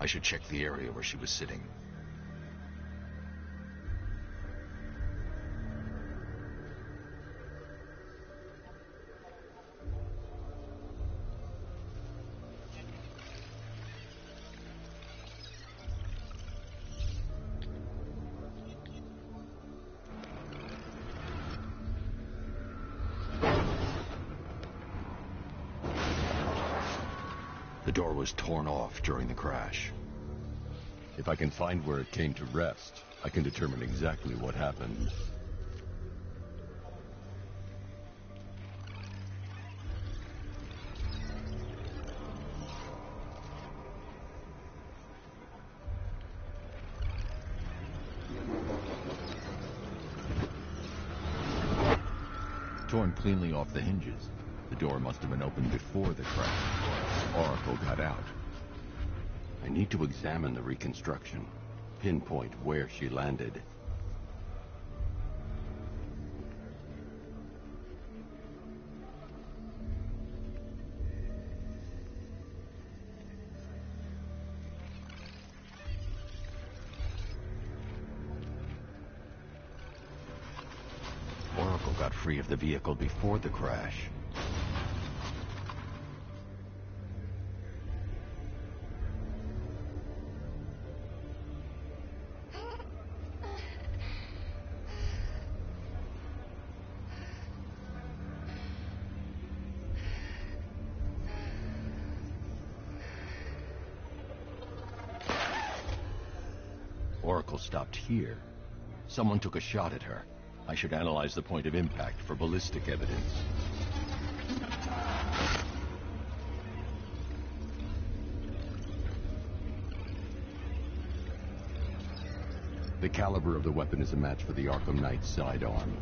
I should check the area where she was sitting. The door was torn off during the crash. If I can find where it came to rest, I can determine exactly what happened. Torn cleanly off the hinges. The door must have been opened before the crash. Oracle got out. I need to examine the reconstruction, pinpoint where she landed. Oracle got free of the vehicle before the crash. Oracle stopped here. Someone took a shot at her. I should analyze the point of impact for ballistic evidence. The caliber of the weapon is a match for the Arkham Knight's sidearm.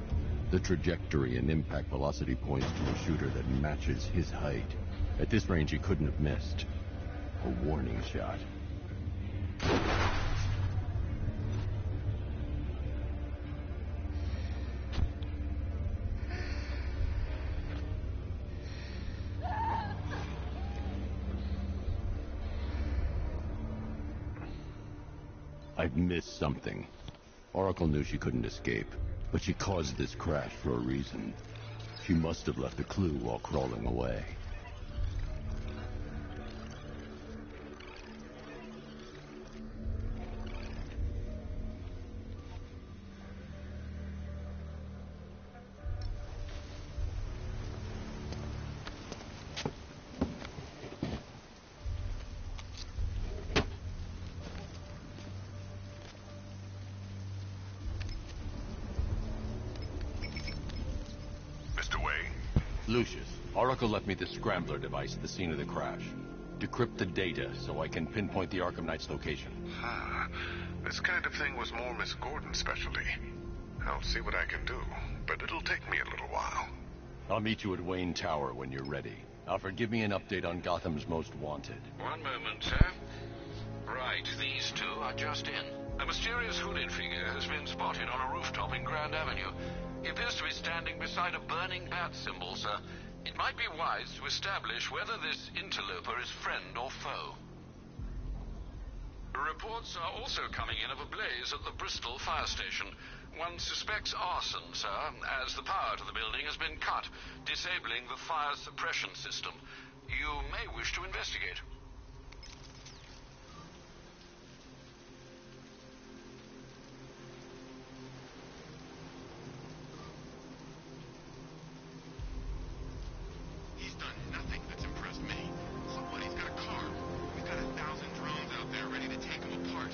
The trajectory and impact velocity points to a shooter that matches his height. At this range, he couldn't have missed. A warning shot. I've missed something. Oracle knew she couldn't escape, but she caused this crash for a reason. She must have left a clue while crawling away. Lucius, Oracle left me the scrambler device at the scene of the crash. Decrypt the data so I can pinpoint the Arkham Knight's location. This kind of thing was more Miss Gordon's specialty. I'll see what I can do, but it'll take me a little while. I'll meet you at Wayne Tower when you're ready. Alfred, give me an update on Gotham's Most Wanted. One moment, sir. Right, these two are just in. A mysterious hooded figure has been spotted on a rooftop in Grand Avenue. He appears to be standing beside a burning bat symbol, sir. It might be wise to establish whether this interloper is friend or foe. Reports are also coming in of a blaze at the Bristol fire station. One suspects arson, sir, as the power to the building has been cut, disabling the fire suppression system. You may wish to investigate. He's done nothing that's impressed me. Look what, he's got a car. We've got 1,000 drones out there ready to take him apart.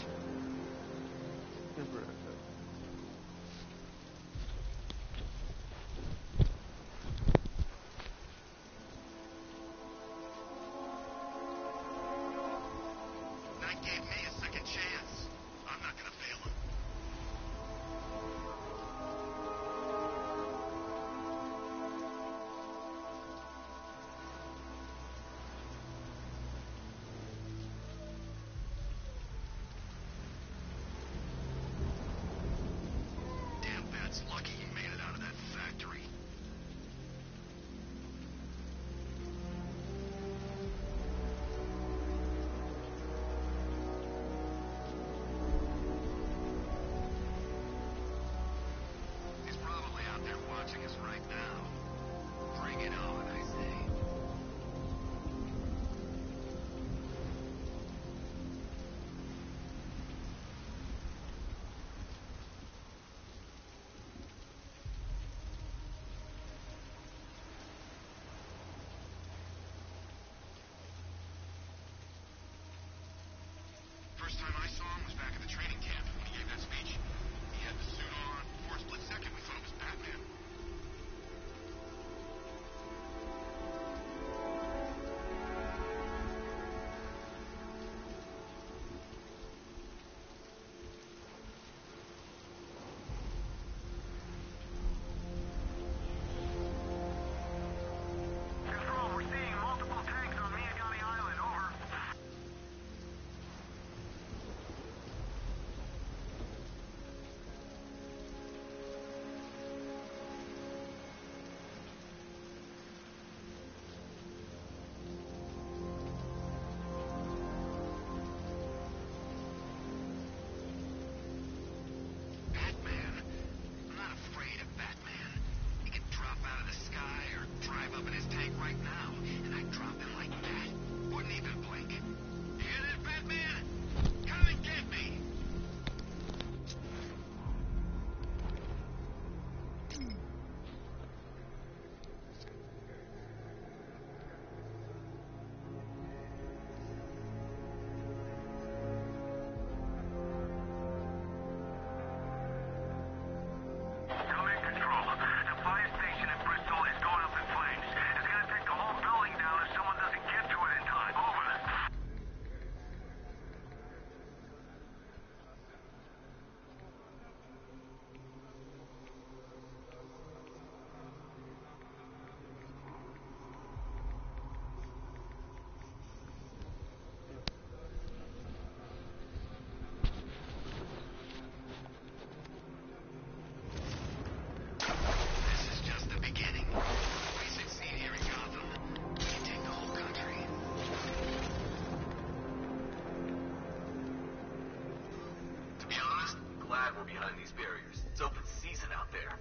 bad we're behind these barriers. It's open season out there.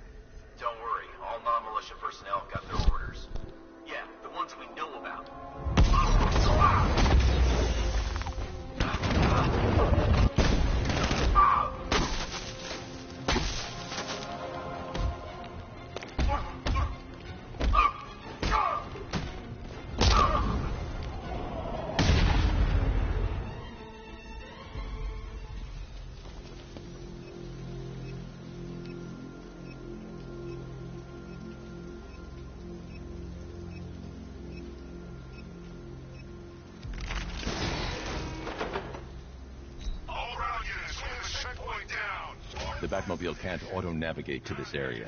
Don't worry, all non-militia personnel got their orders. Yeah, the ones we know about. The Batmobile can't auto-navigate to this area.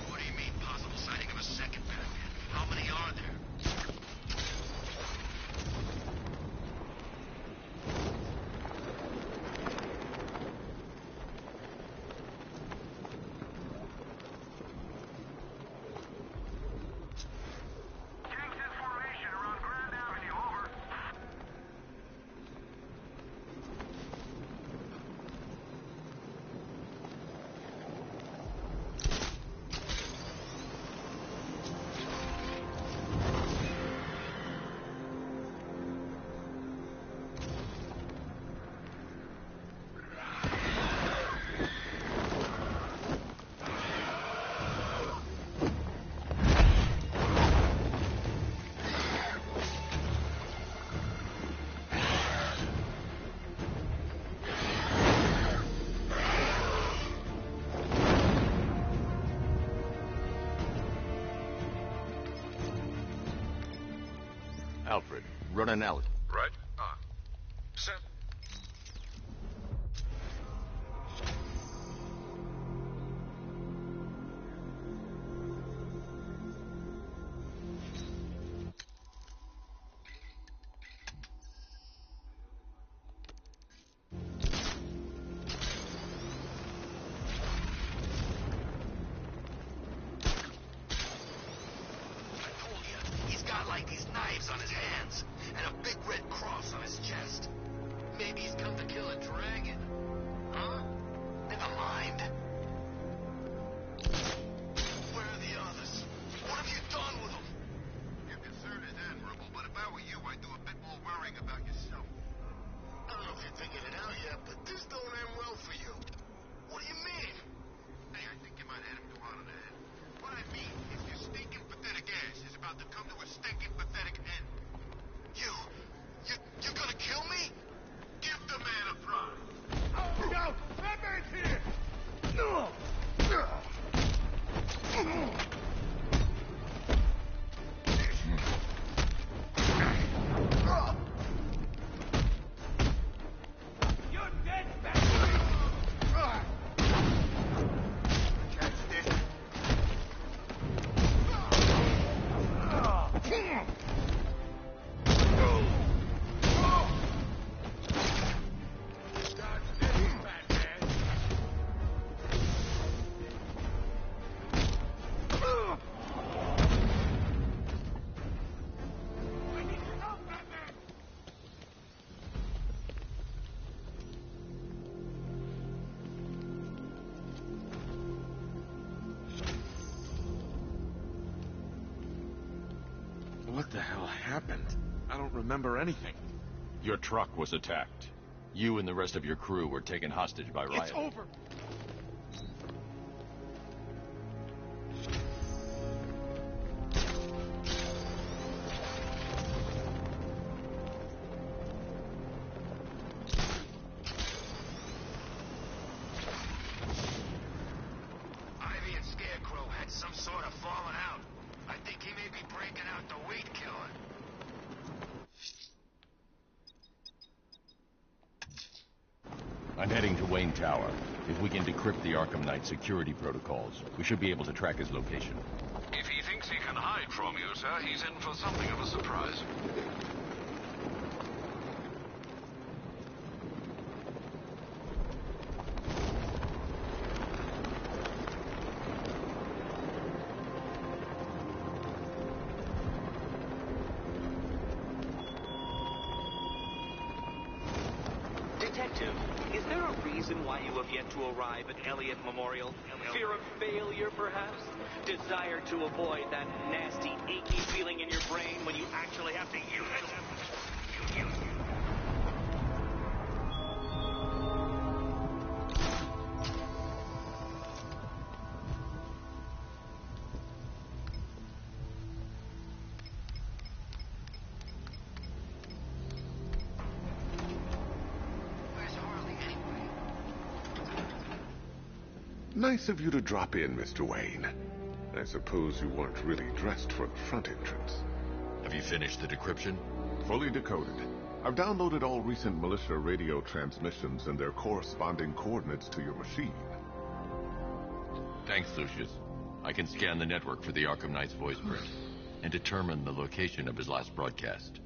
What do you mean, possible sighting of a second Batman? How many are there? Alfred, running out. Right. Set. He's got like these knives on his hands, and a big red cross on his chest. Maybe he's come to kill a dragon. Huh? Never mind. Where are the others? What have you done with them? Your concern is admirable, but if I were you, I'd do a bit more worrying about yourself. I don't know if you figured it out yet, but this don't end well for you. What do you mean? Hey, I think you might hit him too hard on the head. What I mean is your stinking pathetic ass is about to come to a stinking pathetic end. You're gonna kill me? Give the man a prize. Look out! Batman's here! You're dead, Batman! Catch this. What the hell happened? I don't remember anything. Your truck was attacked. You and the rest of your crew were taken hostage by rioters. It's over! Ivy and Scarecrow had some sort of falling out. I think he may be breaking out the weed killer. I'm heading to Wayne Tower. If we can decrypt the Arkham Knight security protocols, we should be able to track his location. If he thinks he can hide from you, sir, he's in for something of a surprise. Detective, is there a reason why you have yet to arrive at Elliott Memorial? Fear of failure, perhaps? Desire to avoid that nasty, achy feeling in your brain when you actually have to use it? Nice of you to drop in, Mr. Wayne. I suppose you weren't really dressed for the front entrance. Have you finished the decryption? Fully decoded. I've downloaded all recent militia radio transmissions and their corresponding coordinates to your machine. Thanks, Lucius. I can scan the network for the Arkham Knight's voice print and determine the location of his last broadcast.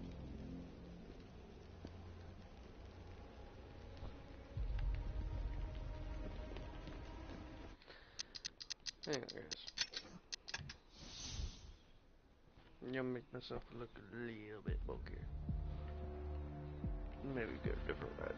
Hang on, guys. I'm gonna make myself look a little bit bulkier. Maybe get a different red.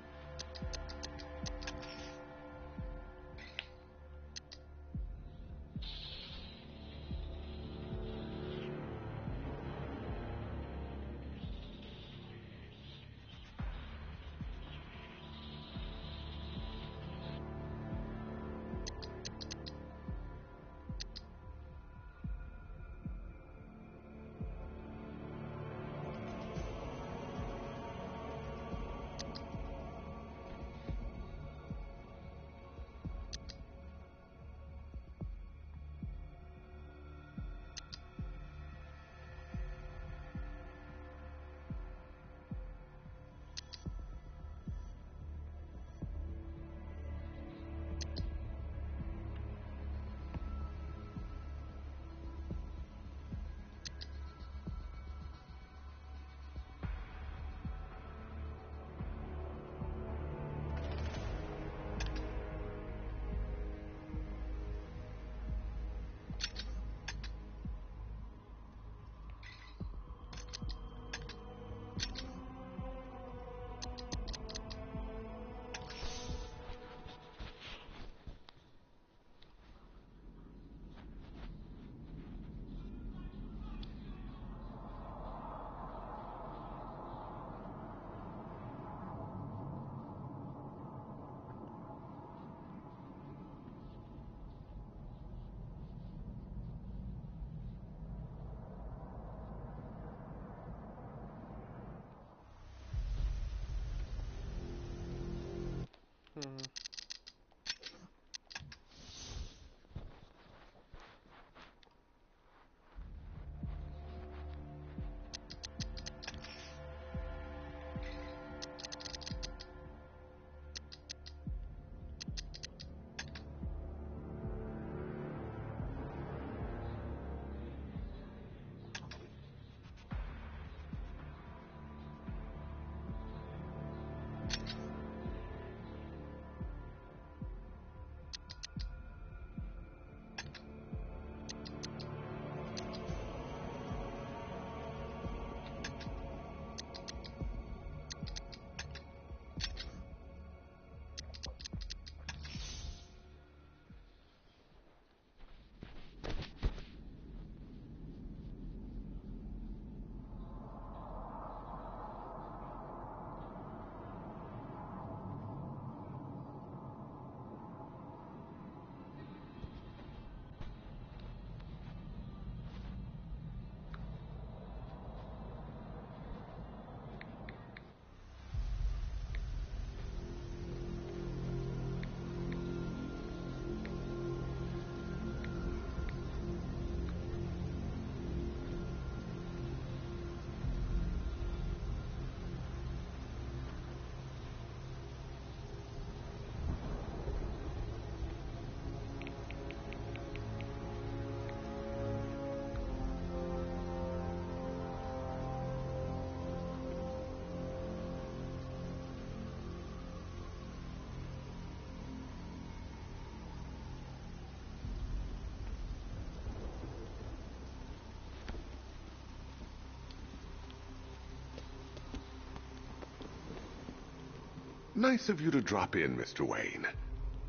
Nice of you to drop in, Mr. Wayne.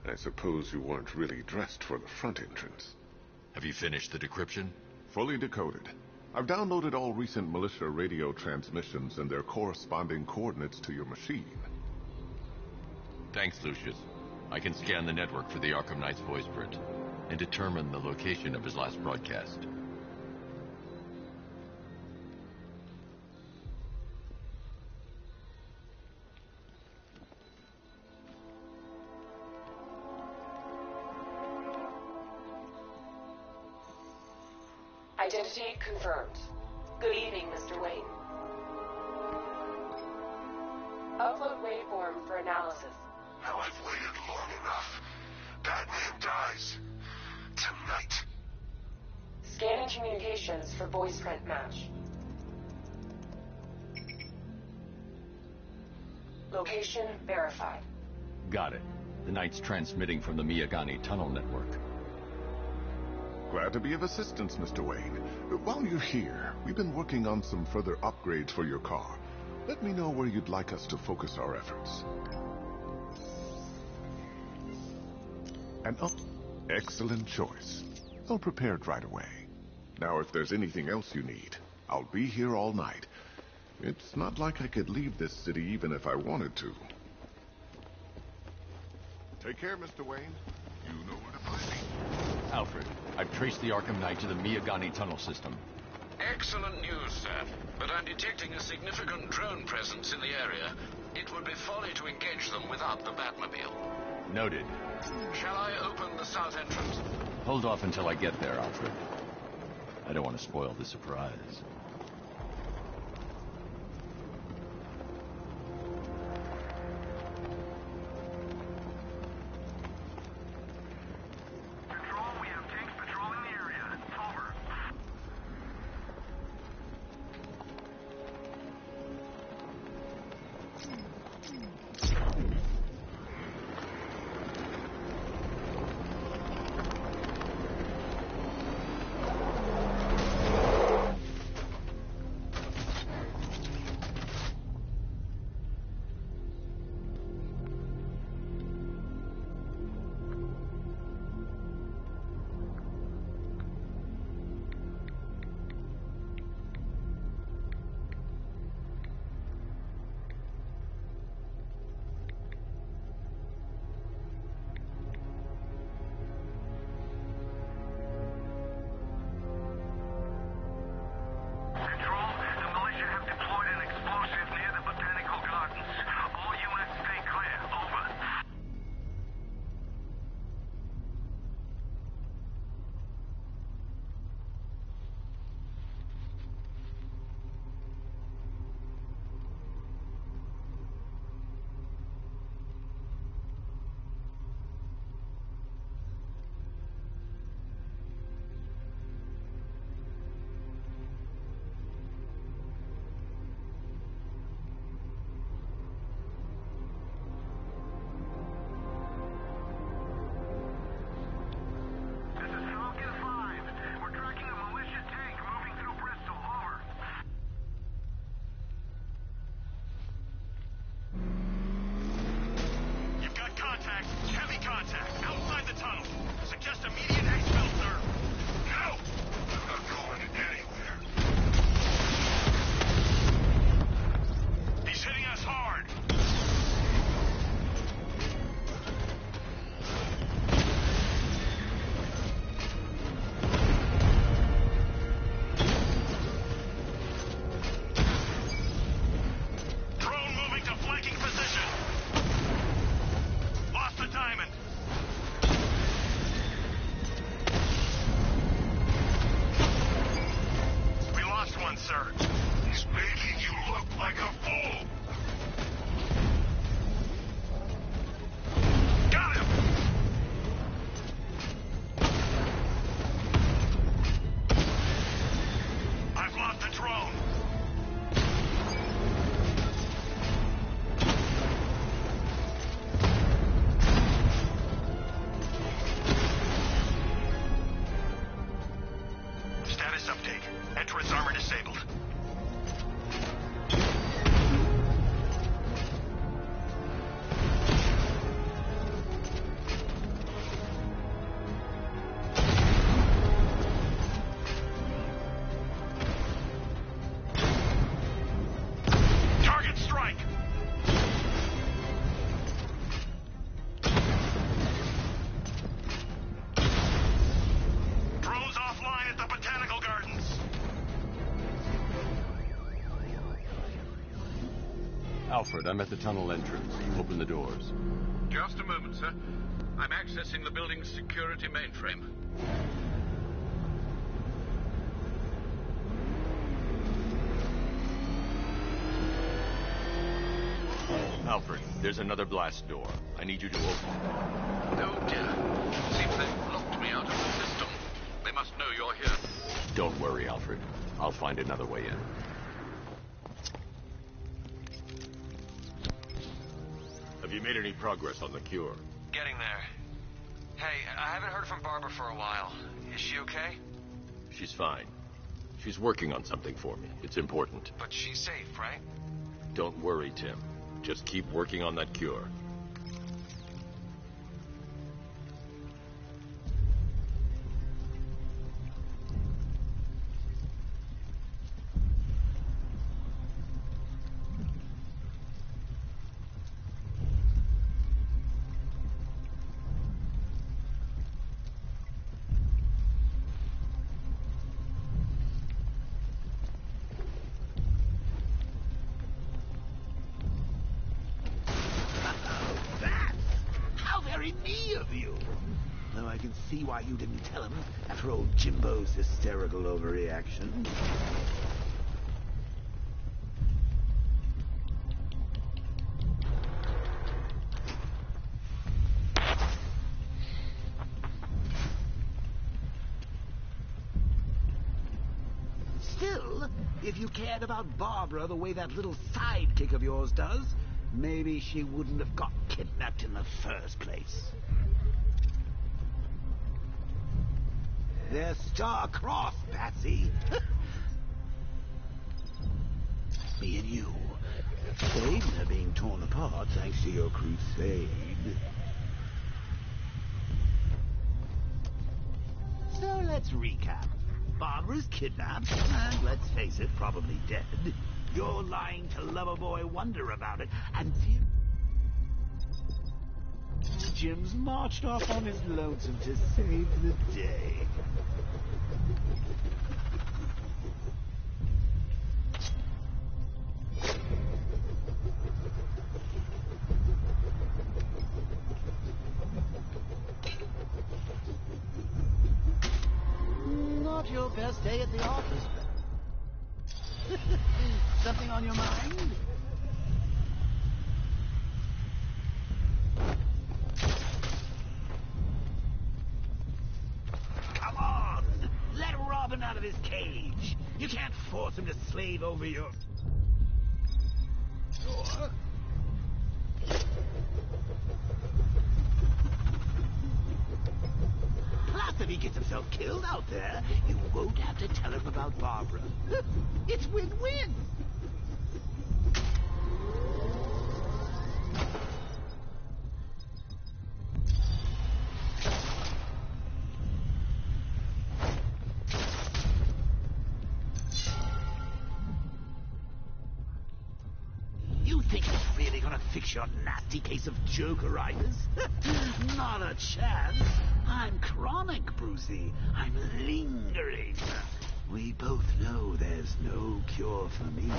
I suppose you weren't really dressed for the front entrance. Have you finished the decryption? Fully decoded. I've downloaded all recent militia radio transmissions and their corresponding coordinates to your machine. Thanks, Lucius. I can scan the network for the Arkham Knight's voice print and determine the location of his last broadcast. Identity confirmed. Good evening, Mr. Wayne. Upload waveform for analysis. Now I've waited long enough. Batman dies. Tonight. Scanning communications for voice print match. Location verified. Got it. The Knight's transmitting from the Miyagani tunnel network. Glad to be of assistance, Mr. Wayne. While you're here, we've been working on some further upgrades for your car. Let me know where you'd like us to focus our efforts. Excellent choice. I'll prepare it right away. Now, if there's anything else you need, I'll be here all night. It's not like I could leave this city even if I wanted to. Take care, Mr. Wayne. You know where to find me. Alfred, I've traced the Arkham Knight to the Miyagani tunnel system. Excellent news, sir. But I'm detecting a significant drone presence in the area. It would be folly to engage them without the Batmobile. Noted. Shall I open the south entrance? Hold off until I get there, Alfred. I don't want to spoil the surprise. Alfred, I'm at the tunnel entrance. Open the doors. Just a moment, sir. I'm accessing the building's security mainframe. Alfred, there's another blast door. I need you to open it. Oh, dear. Seems they've locked me out of the system. They must know you're here. Don't worry, Alfred. I'll find another way in. Have you made any progress on the cure? Getting there. Hey, I haven't heard from Barbara for a while. Is she okay? She's fine. She's working on something for me. It's important. But she's safe, right? Don't worry, Tim. Just keep working on that cure. Though I can see why you didn't tell him after old Jimbo's hysterical overreaction. Still, if you cared about Barbara the way that little sidekick of yours does, maybe she wouldn't have got kidnapped in the first place. They're star-crossed, Patsy. Me and you. They are being torn apart thanks to your crusade. So let's recap. Barbara's kidnapped, and let's face it, probably dead. You're lying to Loverboy Wonder about it, and Jim's marched off on his lonesome to save the day. Not your best day at the office, but something on your mind? Come on! Let Robin out of his cage! You can't force him to slave over your... door. Plus, if he gets himself killed out there, you won't have to tell him about Barbara. It's win-win! You think it's really gonna fix your nasty case of jokeritis? Not a chance. I'm chronic, Brucey. I'm lingering. We both know there's no cure for me.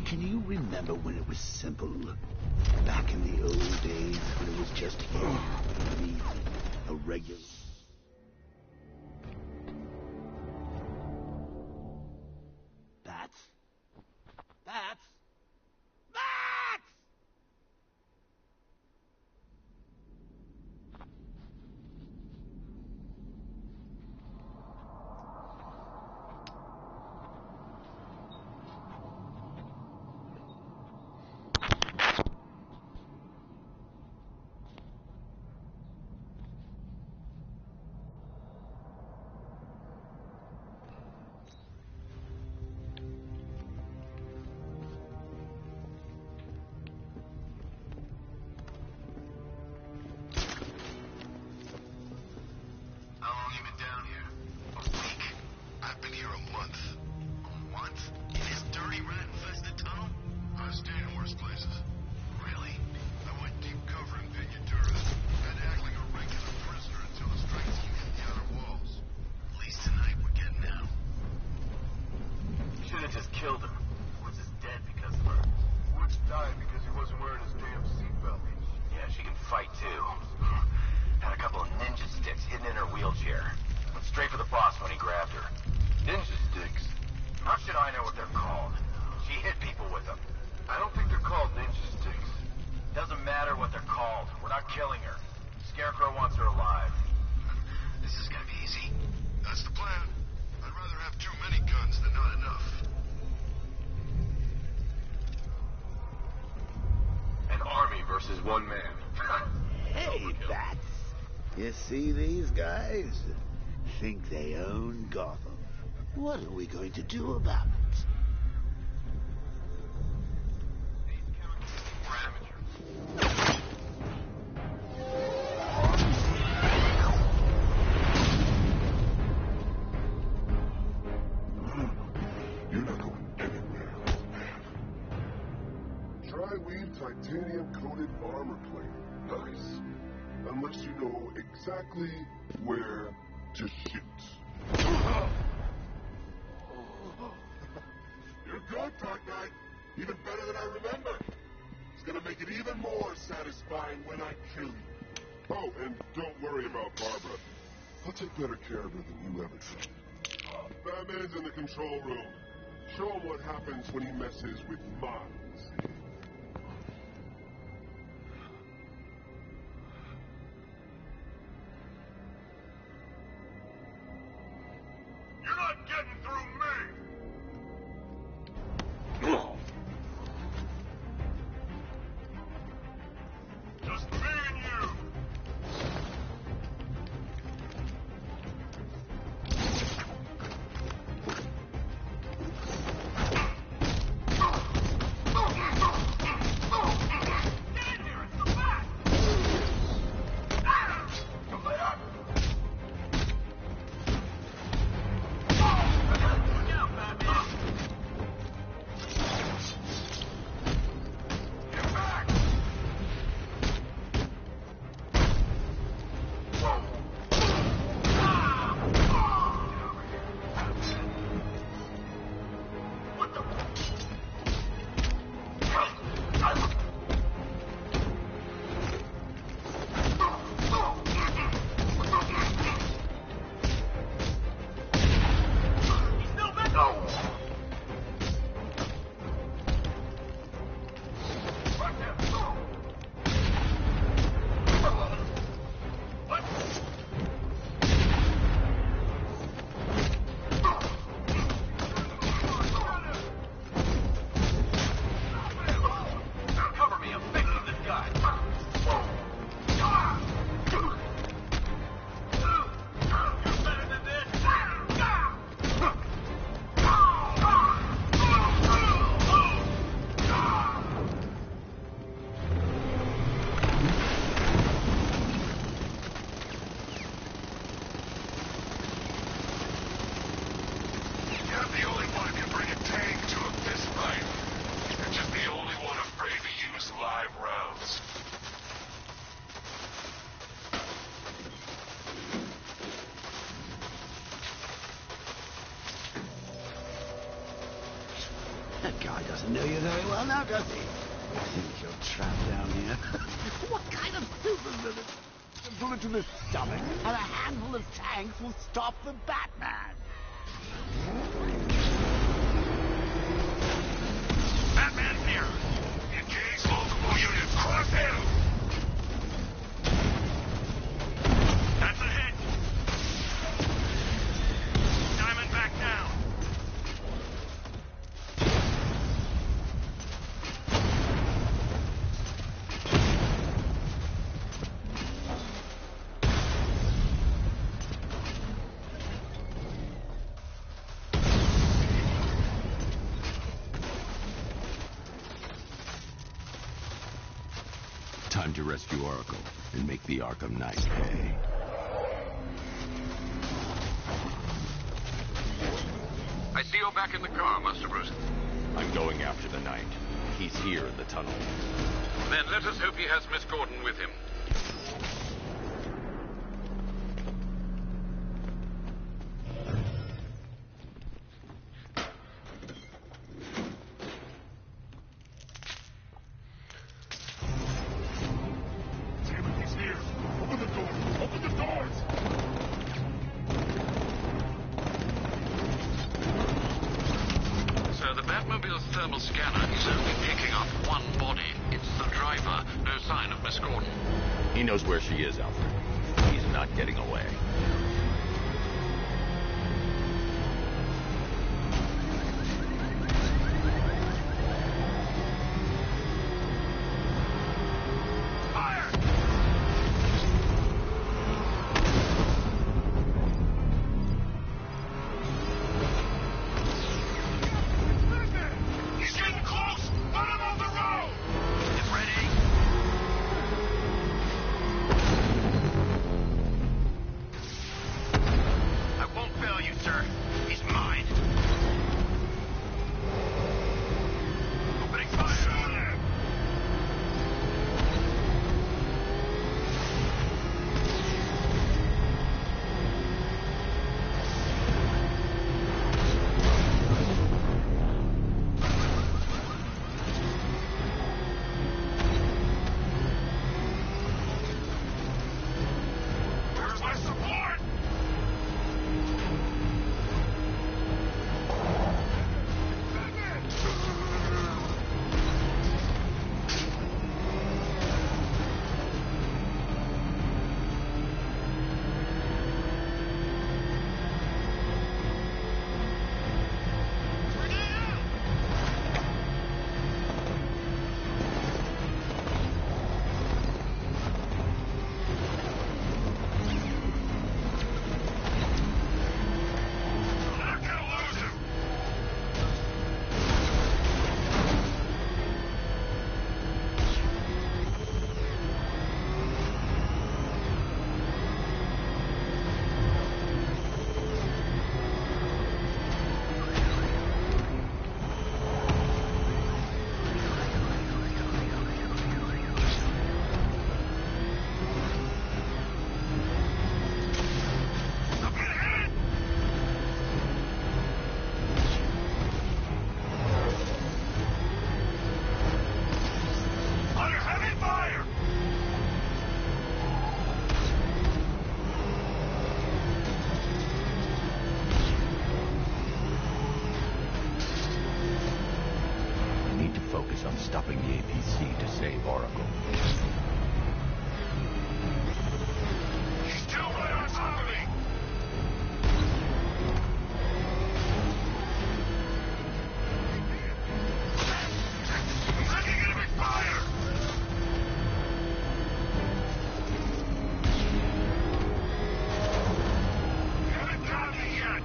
Can you remember when it was simple? Back in the old days when it was just you, me, a regular... Bats? Bats? Bats! killed him. Woods is dead because of her. Woods died because he wasn't wearing his damn seatbelt. Yeah, she can fight too. Had a couple of ninja sticks hidden in her wheelchair. Went straight for the boss when he grabbed her. Ninja sticks? How should I know what they're called? She hit people with them. I don't think they're called ninja sticks. Doesn't matter what they're called. We're not killing her. Scarecrow wants her alive. This is gonna be easy. That's the plan. I'd rather have too many guns than not enough. An army versus one man. Hey, Bats. You see these guys? Think they own Gotham. What are we going to do about it? You're not going anywhere, man. Tri-weave titanium-coated armor plate. Nice. Unless you know exactly where to shoot. You're good, Dark Knight. Even better than I remember. It's gonna make it even more satisfying when I kill you. Oh, and don't worry about Barbara. I'll take better care of her than you ever did. Batman's in the control room. Show him what happens when he messes with minds. You're not getting through me! Just me and you! That guy doesn't know you very well now, does he? Think you're trapped down here? What kind of supervillain? A bullet to the stomach and a handful of tanks will stop the Batman. Batman's near. Engage multiple units. Cross him. That's a hit. Diamond back down. Time to rescue Oracle and make the Arkham Knight pay. I see you're back in the car, Master Bruce. I'm going after the Knight. He's here in the tunnel. Then let us hope he has Miss Gordon with him. thermal scanner is only picking up one body. It's the driver. No sign of Miss Gordon. He knows where she is, Alfred. He's not getting away. Stopping the APC to save Oracle. He's still right on top of me! He's taking enemy fire! You haven't got me yet!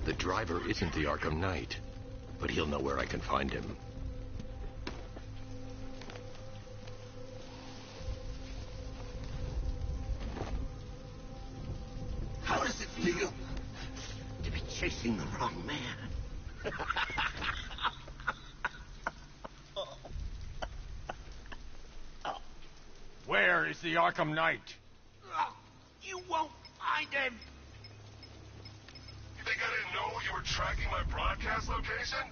The driver isn't the Arkham Knight, but he'll know where I can find him. How does it feel to be chasing the wrong man? Where is the Arkham Knight? You won't find him! You think I didn't know you were tracking my broadcast location?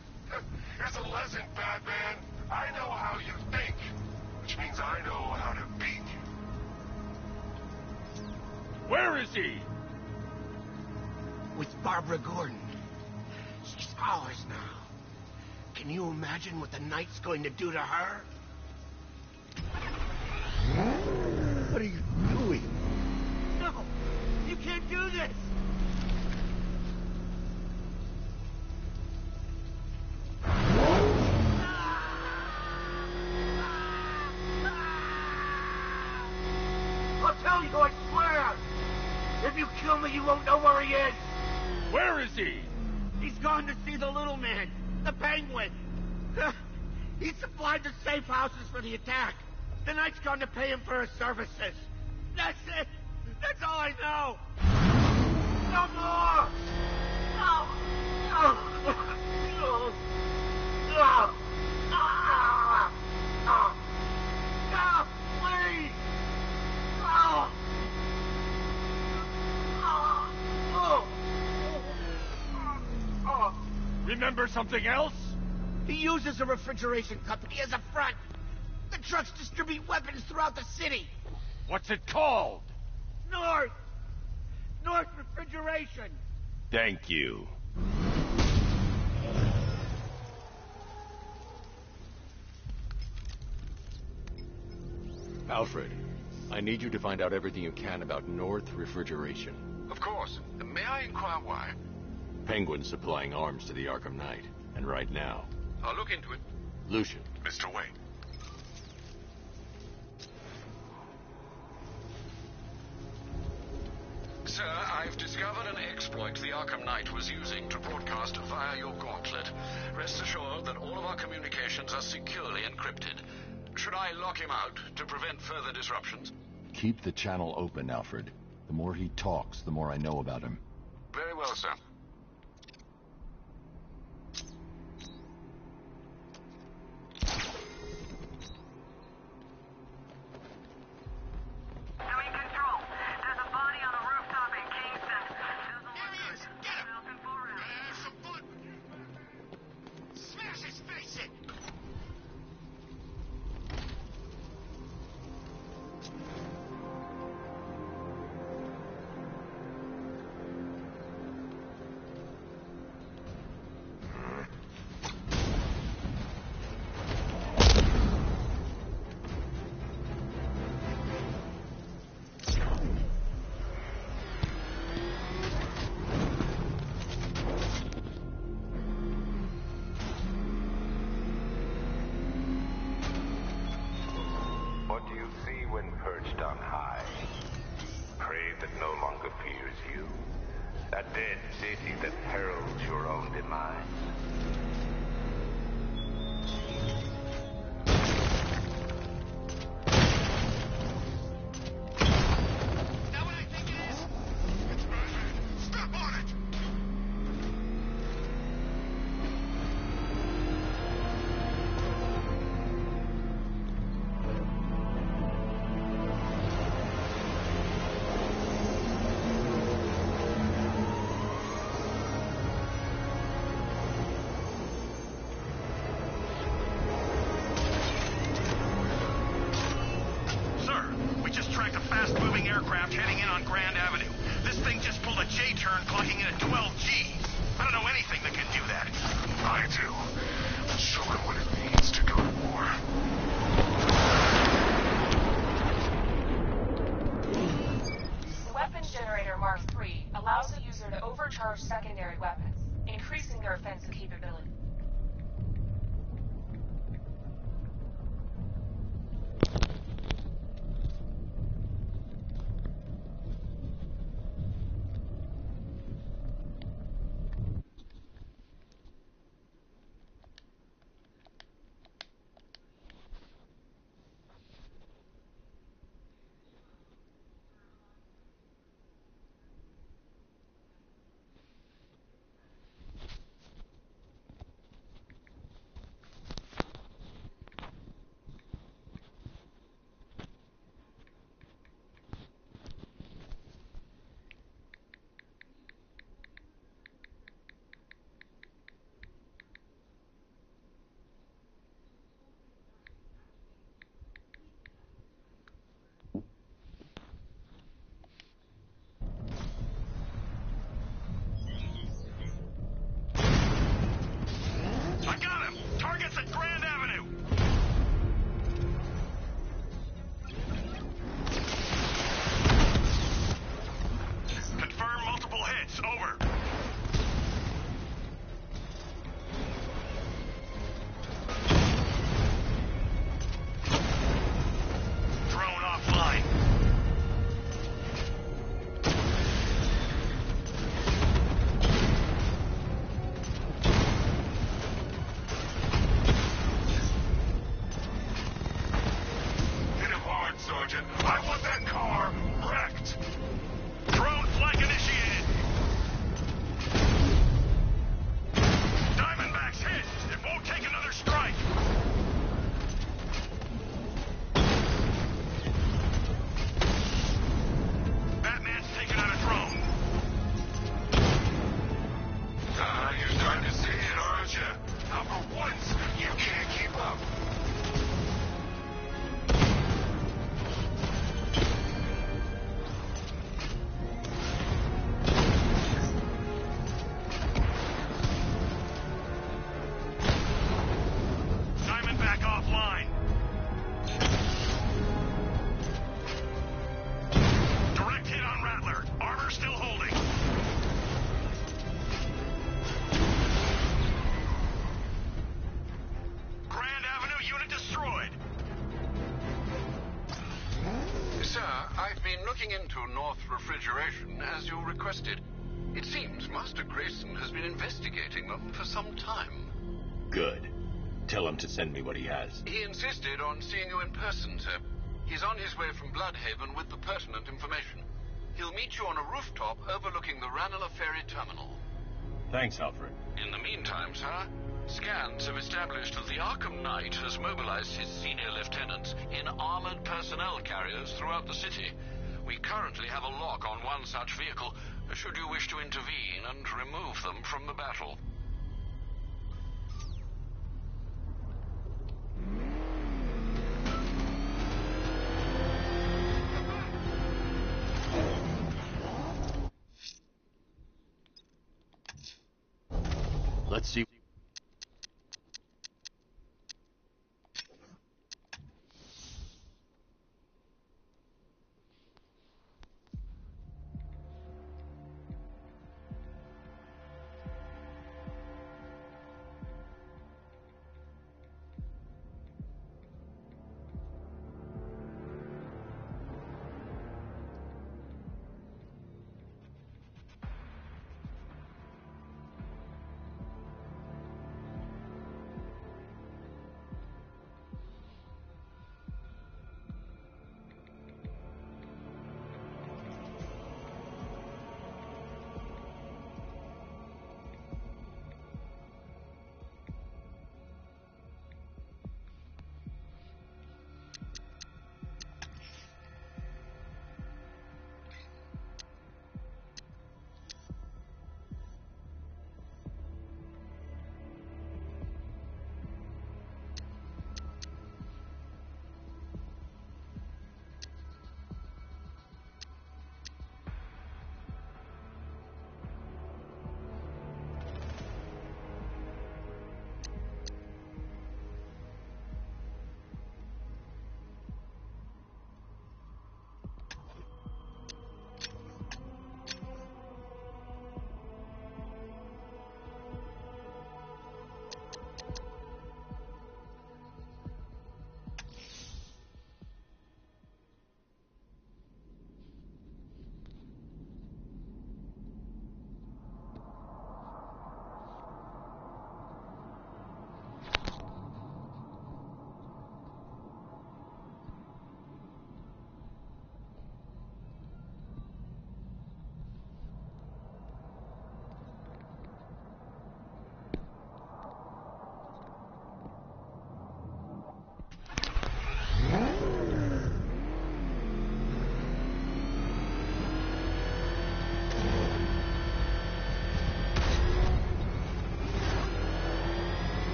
Here's a lesson, Batman. I know how you think, which means I know how to beat you. Where is he? With Barbara Gordon. She's ours now. Can you imagine what the Knight's going to do to her? What are you doing? No! You can't do this! If you kill me, you won't know where he is. Where is he? He's gone to see the little man, the penguin. He supplied the safe houses for the attack. The Knight's gone to pay him for his services. That's it. That's all I know. No more. No. No. No. No. No, please. Oh. Remember something else? He uses a refrigeration company as a front. The trucks distribute weapons throughout the city. What's it called? North Refrigeration. Thank you. Alfred, I need you to find out everything you can about North Refrigeration. Of course. May I inquire why? Penguin's supplying arms to the Arkham Knight, and right now... I'll look into it. Lucian. Mr. Wayne. Sir, I've discovered an exploit the Arkham Knight was using to broadcast via your gauntlet. Rest assured that all of our communications are securely encrypted. Should I lock him out to prevent further disruptions? Keep the channel open, Alfred. The more he talks, the more I know about him. Very well, sir. What do you see when perched on high? Prey that no longer fears you. A dead city that heralds your own demise. Aircraft heading in on Grand Avenue. This thing just pulled a J-turn, clocking in at 12 G. I don't know anything that can do that. I do. Let's show him what it means to go to war. Weapons Generator Mark III allows the user to overcharge secondary weapons, increasing their offensive capability. looking into North Refrigeration as you requested. It seems Master Grayson has been investigating them for some time. Good. Tell him to send me what he has. He insisted on seeing you in person, sir. He's on his way from Bloodhaven with the pertinent information. He'll meet you on a rooftop overlooking the Ranelagh Ferry Terminal. Thanks, Alfred. In the meantime, sir, scans have established that the Arkham Knight has mobilized his senior lieutenants in armored personnel carriers throughout the city. We currently have a lock on one such vehicle, should you wish to intervene and remove them from the battle. Let's see.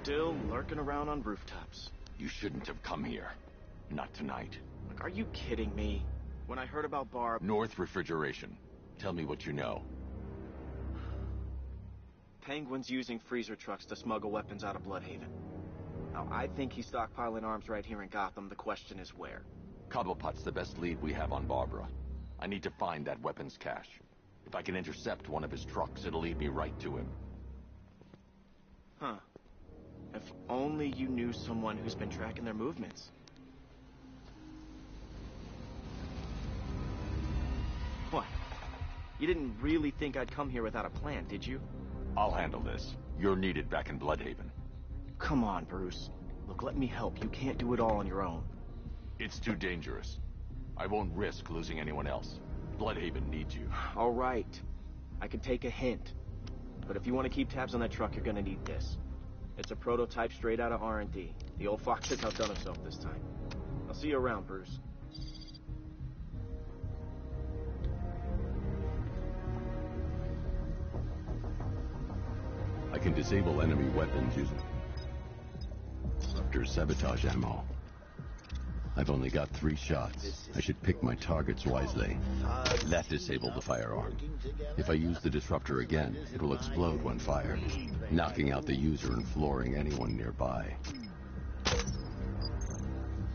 Still lurking around on rooftops. You shouldn't have come here. Not tonight. Look, are you kidding me? When I heard about Barb... North Refrigeration. Tell me what you know. Penguin's using freezer trucks to smuggle weapons out of Bloodhaven. Now, I think he's stockpiling arms right here in Gotham. The question is where. Cobblepot's the best lead we have on Barbara. I need to find that weapons cache. If I can intercept one of his trucks, it'll lead me right to him. Huh. If only you knew someone who's been tracking their movements. What? You didn't really think I'd come here without a plan, did you? I'll handle this. You're needed back in Bloodhaven. Come on, Bruce. Look, let me help. You can't do it all on your own. It's too dangerous. I won't risk losing anyone else. Bloodhaven needs you. All right. I can take a hint. But if you want to keep tabs on that truck, you're gonna need this. It's a prototype straight out of R&D. The old fox has outdone himself this time. I'll see you around, Bruce. I can disable enemy weapons using disruptor sabotage ammo. I've only got 3 shots. I should pick my targets wisely. That disabled the firearm. If I use the disruptor again, it will explode when fired, knocking out the user and flooring anyone nearby.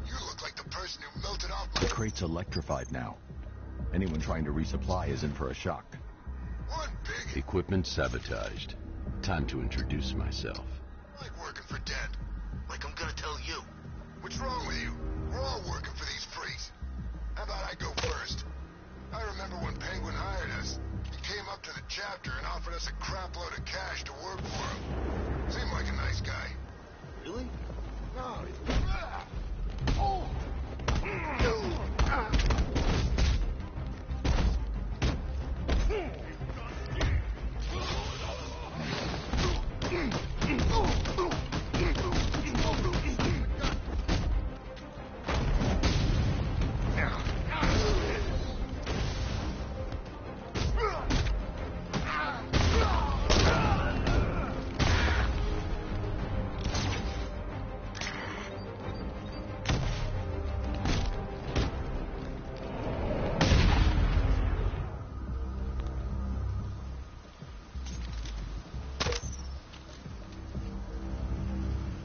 You look like the person who melted off my The crate's electrified now. Anyone trying to resupply is in for a shock. Equipment sabotaged. Time to introduce myself. I like working for Dead. Like I'm gonna tell you. What's wrong with you? We're all working for these freaks. How about I go first? I remember when Penguin hired us. He came up to the chapter and offered us a crap load of cash to work for him. Seemed like a nice guy. Really? No, he's... Oh!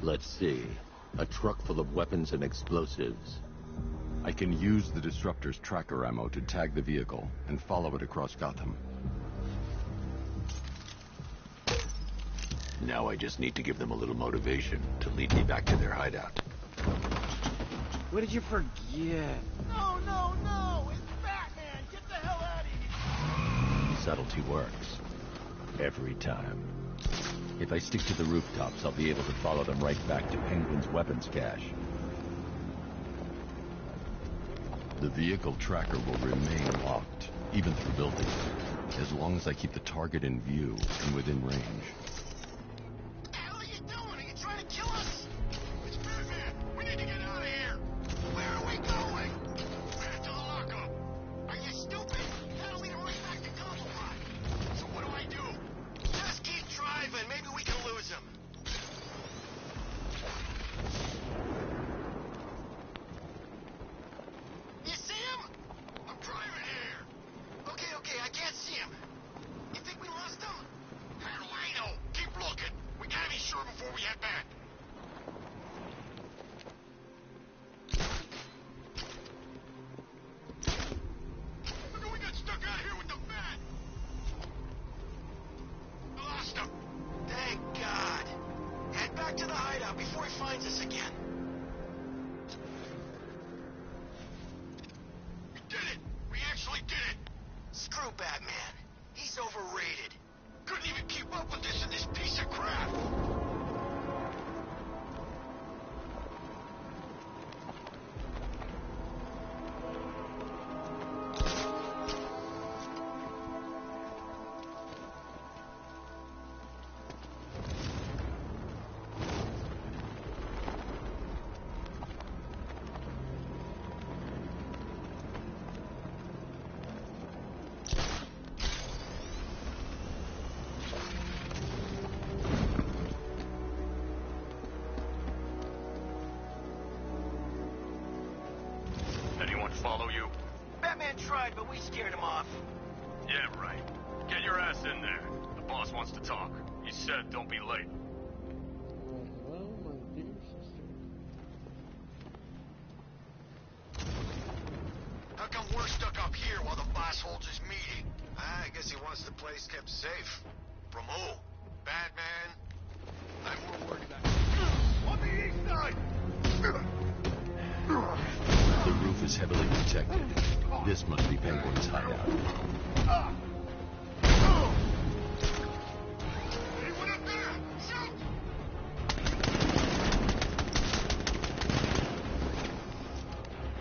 Let's see. A truck full of weapons and explosives. I can use the Disruptor's tracker ammo to tag the vehicle and follow it across Gotham. Now I just need to give them a little motivation to lead me back to their hideout. What did you forget? No, no, no! It's Batman! Get the hell out of here! Subtlety works. Every time. If I stick to the rooftops, I'll be able to follow them right back to Penguin's weapons cache. The vehicle tracker will remain locked, even through buildings, as long as I keep the target in view and within range. What the hell are you doing? Are you trying to kill us? It's Batman! We need to get out of here! Where are we going? Back to the lockup! Are you stupid? That'll lead him right back to Cobblepot! So what do I do? Just keep driving. Maybe we can lose him. You see him? I'm driving here. Okay, I can't see him. You think we lost him? How do I know? Keep looking. We gotta be sure before we head back. Look at we got stuck out here with the bat. We lost him. Thank God. Head back to the hideout before he finds us again. We did it. We actually did it. Screw Batman. He's overrated. Couldn't even keep up with this in this piece of crap. Anyone follow you? Batman tried, but we scared him off. Yeah, right. Get your ass in there. The boss wants to talk. He said don't be late. Well, my dear sister. How come we're stuck up here while the boss holds his meeting? I guess he wants the place kept safe. From who? Batman? I'm more worried about... On the east side! The roof is heavily protected. This must be Penguin's hideout. Anyone up there? Shoot!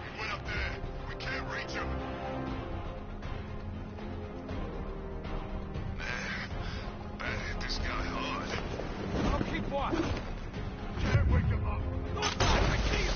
He went up there. We can't reach him. Man, Bat hit this guy hard. I'll keep watch. Can't wake him up. I see him.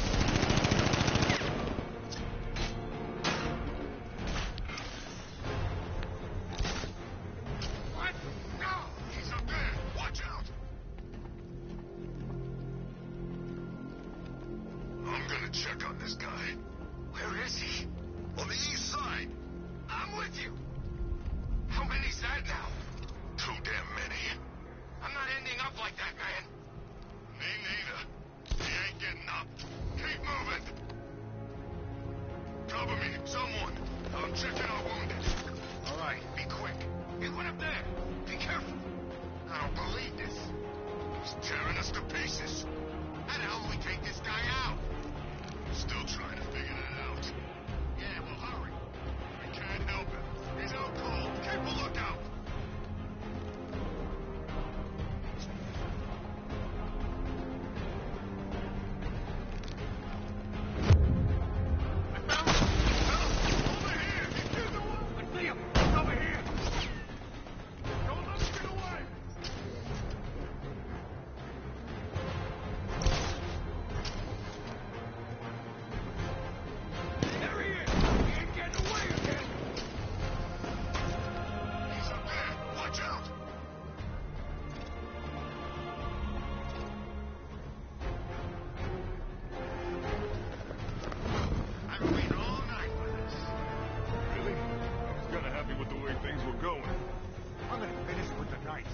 Knight.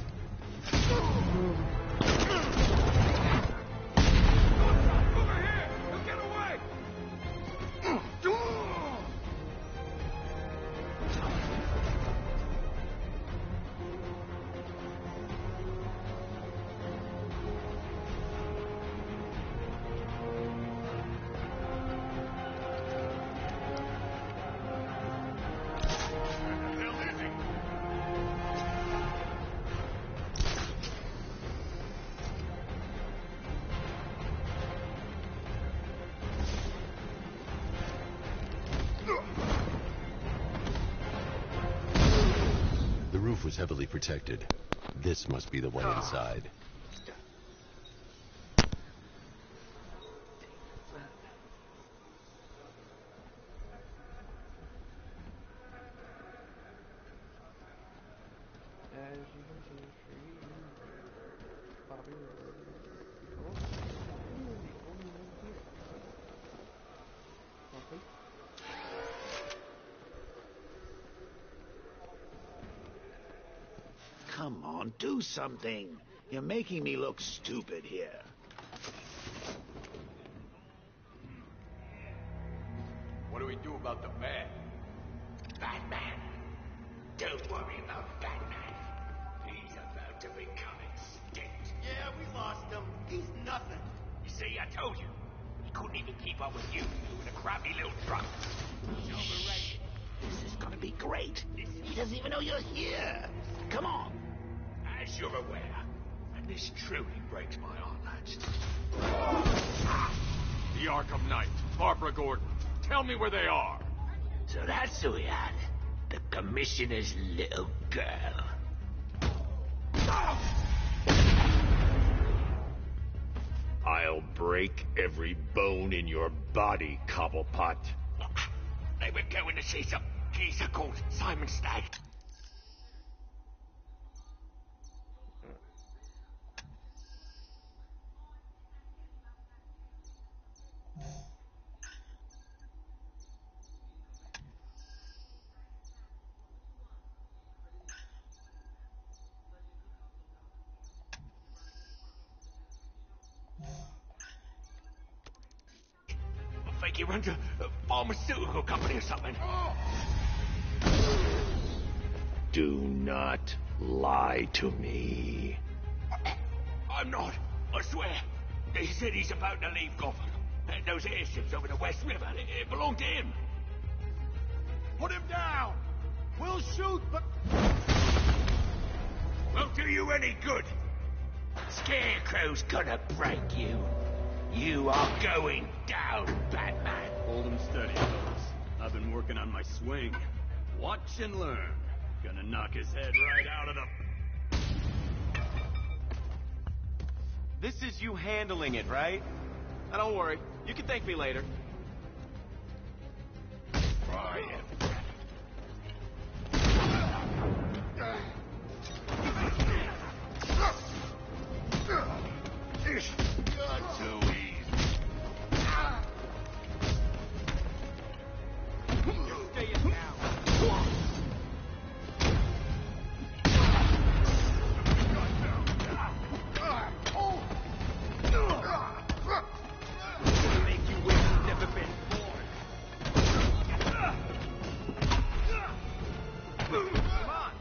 Over here! He'll get away! The roof was heavily protected. This must be the way inside. As you can see, free Bobby. Oh, you're the only one here. Okay. Come on, do something. You're making me look stupid here. What do we do about the man? Batman. Don't worry about Batman. He's about to become extinct. Yeah, we lost him. He's nothing. You see, I told you. He couldn't even keep up with you in a crappy little truck. He's overrated. This is gonna be great. He doesn't even know you're here. Come on. As you're aware, and this truly breaks my heart, lads. The Arkham Knight, Barbara Gordon. Tell me where they are. So that's who we had. The Commissioner's little girl. I'll break every bone in your body, Cobblepot. They were going to see some geezer called Simon Stagg. I think he runs a pharmaceutical company or something. Do not lie to me. I'm not. I swear. They said he's about to leave Gotham. And those airships over the West River, it belonged to him. Put him down! We'll shoot, but... Won't do you any good. Scarecrow's gonna break you. You are going down, Batman. Hold him steady, fellas. I've been working on my swing. Watch and learn. Gonna knock his head right out of the... This is you handling it, right? Now don't worry. You can thank me later. Brian. Not too easy. You're staying down. Make you wish you'd never been born. Come on.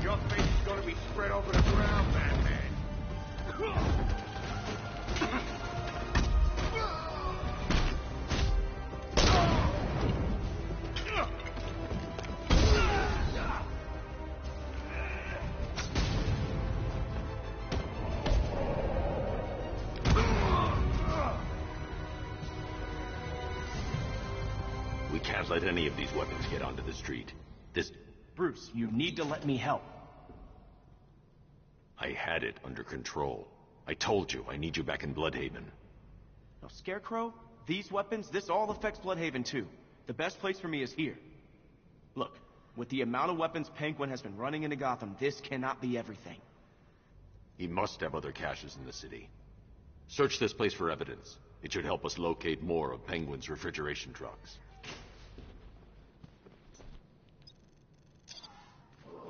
Your face is gonna be spread over the ground, Batman. We can't let any of these weapons get onto the street. Bruce, you need to let me help. I had it under control. I told you, I need you back in Bloodhaven. Now, Scarecrow, these weapons, this all affects Bloodhaven too. The best place for me is here. Look, with the amount of weapons Penguin has been running into Gotham, this cannot be everything. He must have other caches in the city. Search this place for evidence. It should help us locate more of Penguin's refrigeration trucks.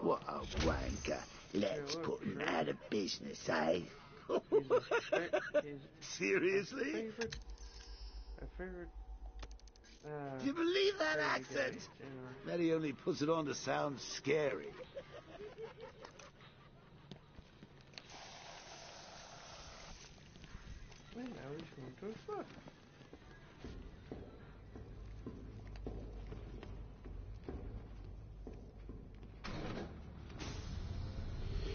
What a wanker. Let's put him out of business, eh? Seriously? My favorite. Do you believe that accent? That he only puts it on to sound scary. And now he's going to a foot.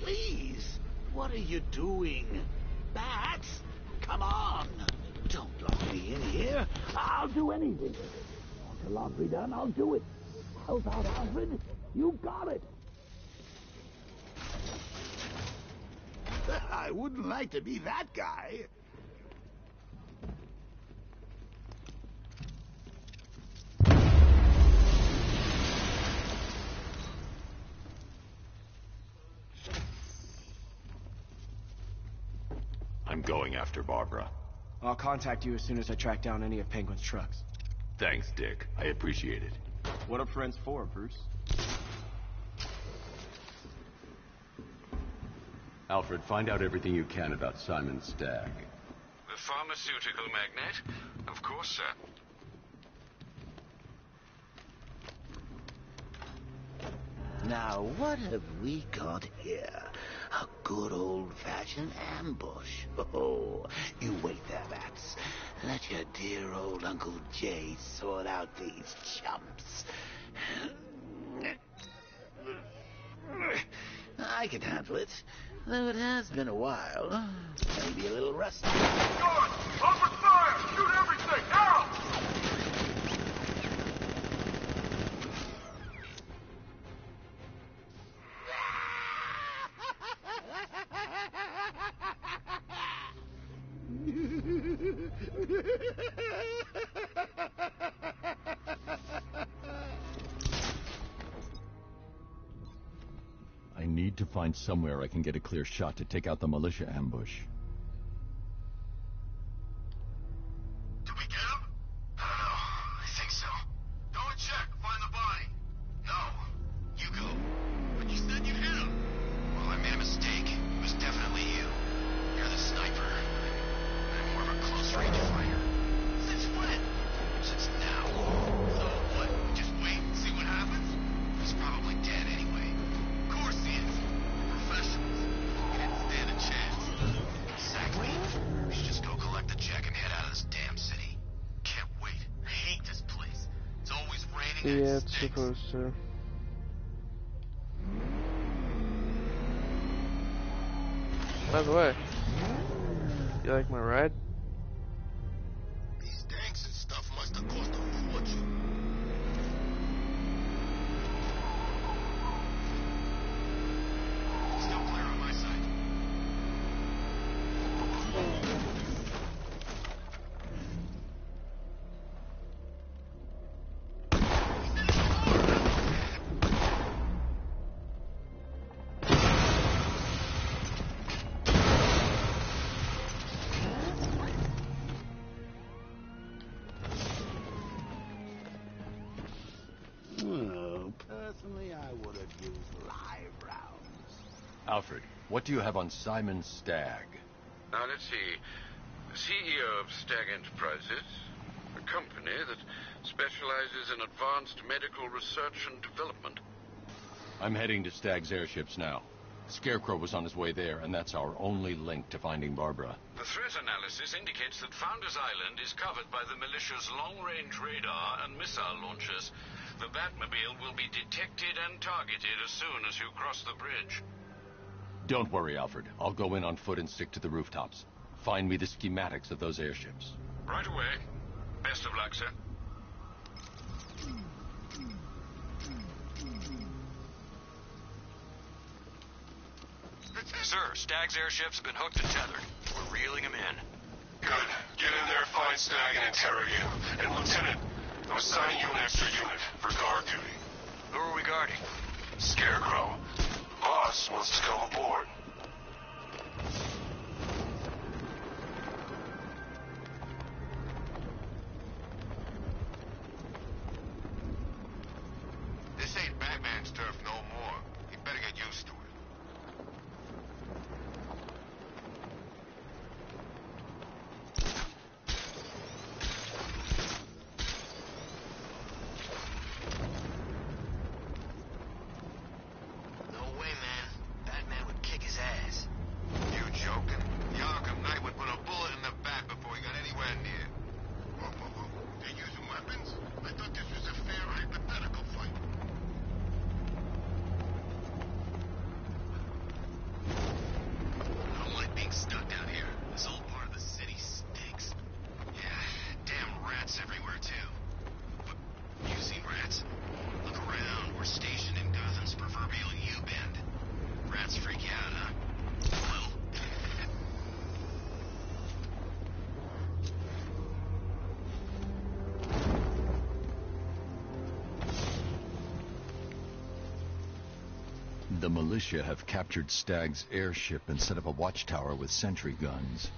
Please, what are you doing? Bats, come on. Don't lock me in here. I'll do anything. Want the laundry done? I'll do it. Help out, Alfred. You got it. I wouldn't like to be that guy. I'm going after Barbara. I'll contact you as soon as I track down any of Penguin's trucks. Thanks, Dick. I appreciate it. What are friends for, Bruce? Alfred, find out everything you can about Simon Stagg. The pharmaceutical magnate? Of course, sir. Now, what have we got here? A good old-fashioned ambush. Oh, you wait there, Bats. Let your dear old Uncle Jay sort out these chumps. I can handle it, though it has been a while. Maybe a little rusty. Guard! Open fire! Shoot everything! Now! I need to find somewhere I can get a clear shot to take out the militia ambush. Did we get him? I don't know. I think so. Go and check. Find the body. No. You go. But you said you hit him. Well, I made a mistake. It was definitely you. You're the sniper. I'm more of a close-range fighter. Since when? Since now. So what? Just wait and see what happens? He's probably dead anyway. Of course he is. Professionals. He didn't stand a chance. Exactly. We should just go collect the check and head out of this damn city. Can't wait. I hate this place. It's always raining and Yeah, it it's stinks. supposed to. By the way, you like my ride? These tanks and stuff must have cost a fortune. Still clear on my side. Oh, personally, I would have used live rounds. Alfred, what do you have on Simon Stagg? Now, let's see. CEO of Stagg Enterprises, a company that specializes in advanced medical research and development. I'm heading to Stagg's airships now. Scarecrow was on his way there, and that's our only link to finding Barbara. The threat analysis indicates that Founders Island is covered by the militia's long-range radar and missile launchers. The Batmobile will be detected and targeted as soon as you cross the bridge. Don't worry, Alfred. I'll go in on foot and stick to the rooftops. Find me the schematics of those airships. Right away. Best of luck, sir. Sir, Stagg's airships have been hooked and tethered. We're reeling him in. Good. Get in there, find Stagg, and interrogate him. And Lieutenant, I'm assigning you an extra unit for guard duty. Who are we guarding? Scarecrow. Boss wants to come aboard. The militia have captured Stagg's airship and set up a watchtower with sentry guns.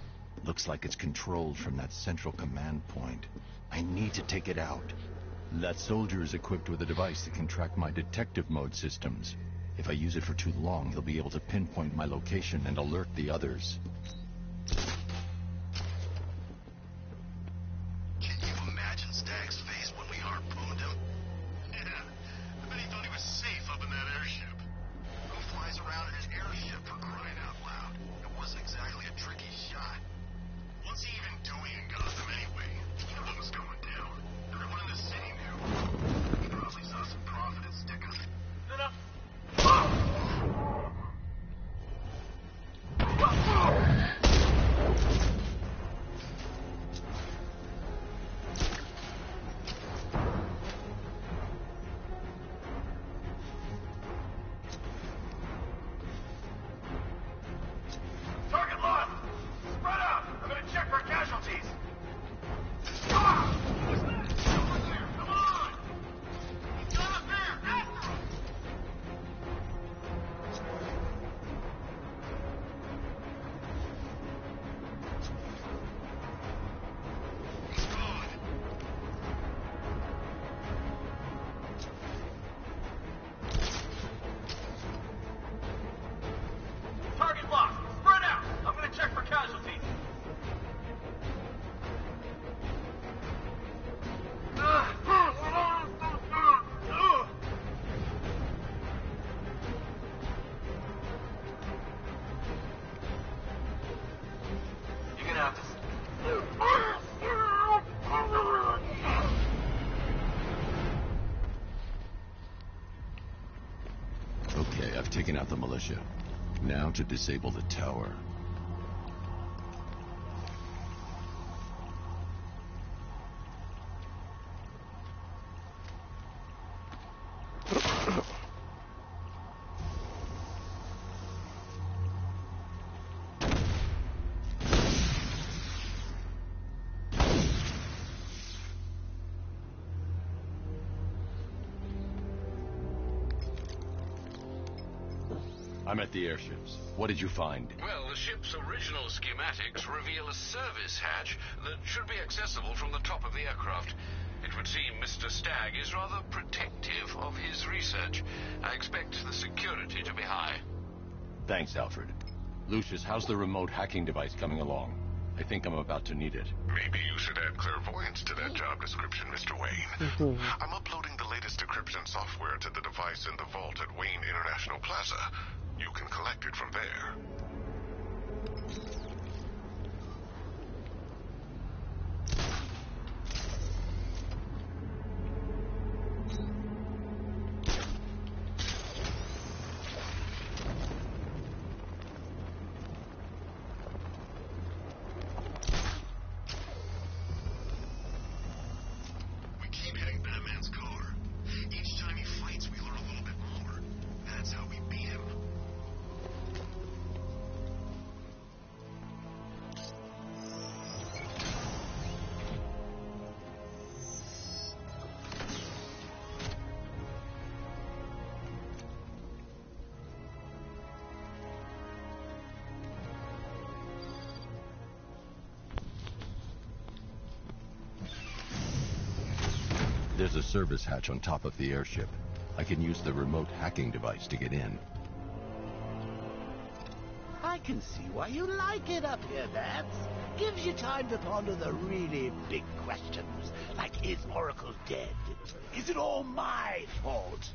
Looks like it's controlled from that central command point. I need to take it out. That soldier is equipped with a device that can track my detective mode systems. If I use it for too long, he'll be able to pinpoint my location and alert the others. Can you imagine Stagg's face when we harpooned him? Yeah, I bet he thought he was safe up in that airship. Who flies around in an airship, for crying out loud? It wasn't exactly a tricky shot. What's he even doing in Gotham anyway? You know what was going down. Everyone in the city knew. He probably saw some profit in sticking. Enough. Target lost! Spread out! I'm gonna check for casualties! Target lost! Spread out! I'm gonna check for casualties! You're gonna have to... Okay, I've taken out the militia. Now to disable the tower. I'm at the airships. What did you find? Well, the ship's original schematics reveal a service hatch that should be accessible from the top of the aircraft. It would seem Mr. Stagg is rather protective of his research. I expect the security to be high. Thanks, Alfred. Lucius, how's the remote hacking device coming along? I think I'm about to need it. Maybe you should add clairvoyance to that job description, Mr. Wayne. I'm uploading the latest decryption software to the device in the vault at Wayne International Plaza. You can collect it from there. We keep hitting Batman's car. Each time he fights, we learn a little bit more. That's how we beat him. There's a service hatch on top of the airship. I can use the remote hacking device to get in. I can see why you like it up here, Bats. Gives you time to ponder the really big questions, like is Oracle dead? Is it all my fault?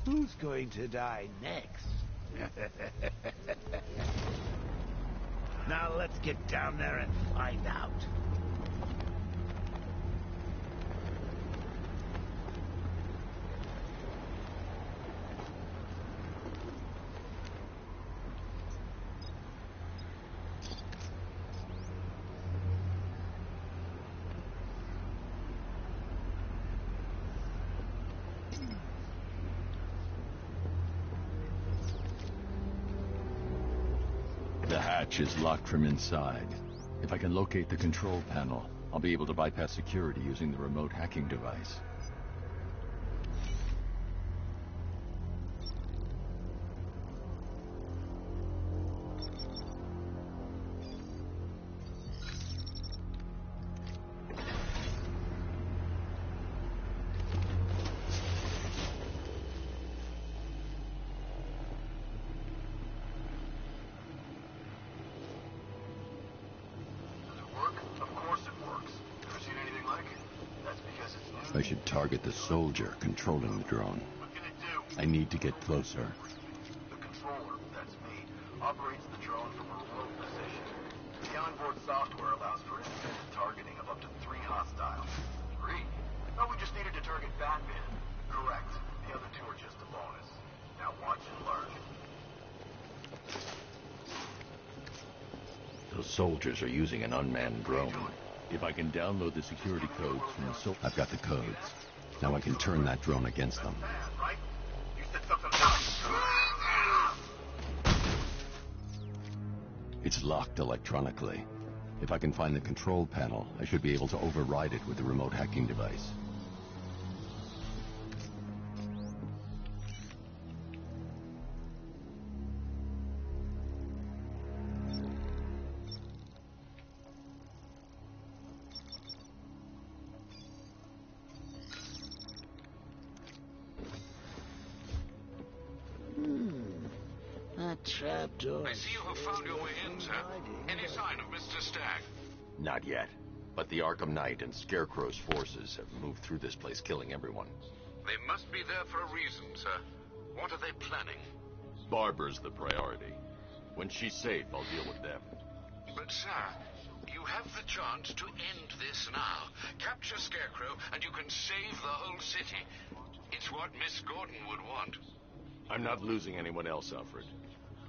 Who's going to die next? Now let's get down there and find out. The hatch is locked from inside. If I can locate the control panel, I'll be able to bypass security using the remote hacking device. I should target the soldier controlling the drone. What can it do? I need to get closer. The controller, that's me, operates the drone from a remote position. The onboard software allows for independent targeting of up to 3 hostiles. 3? No, we just needed to target Batman. Correct. The other 2 are just a bonus. Now watch and learn. Those soldiers are using an unmanned drone. If I can download the security codes from the I've got the codes. Now I can turn that drone against them. Right? You said something else. It's locked electronically. If I can find the control panel, I should be able to override it with the remote hacking device. Trapdoor. I see you have found your way in, sir. Any sign of Mr. Stagg? Not yet. But the Arkham Knight and Scarecrow's forces have moved through this place, killing everyone. They must be there for a reason, sir. What are they planning? Barbara's the priority. When she's safe, I'll deal with them. But, sir, you have the chance to end this now. Capture Scarecrow, and you can save the whole city. It's what Miss Gordon would want. I'm not losing anyone else, Alfred.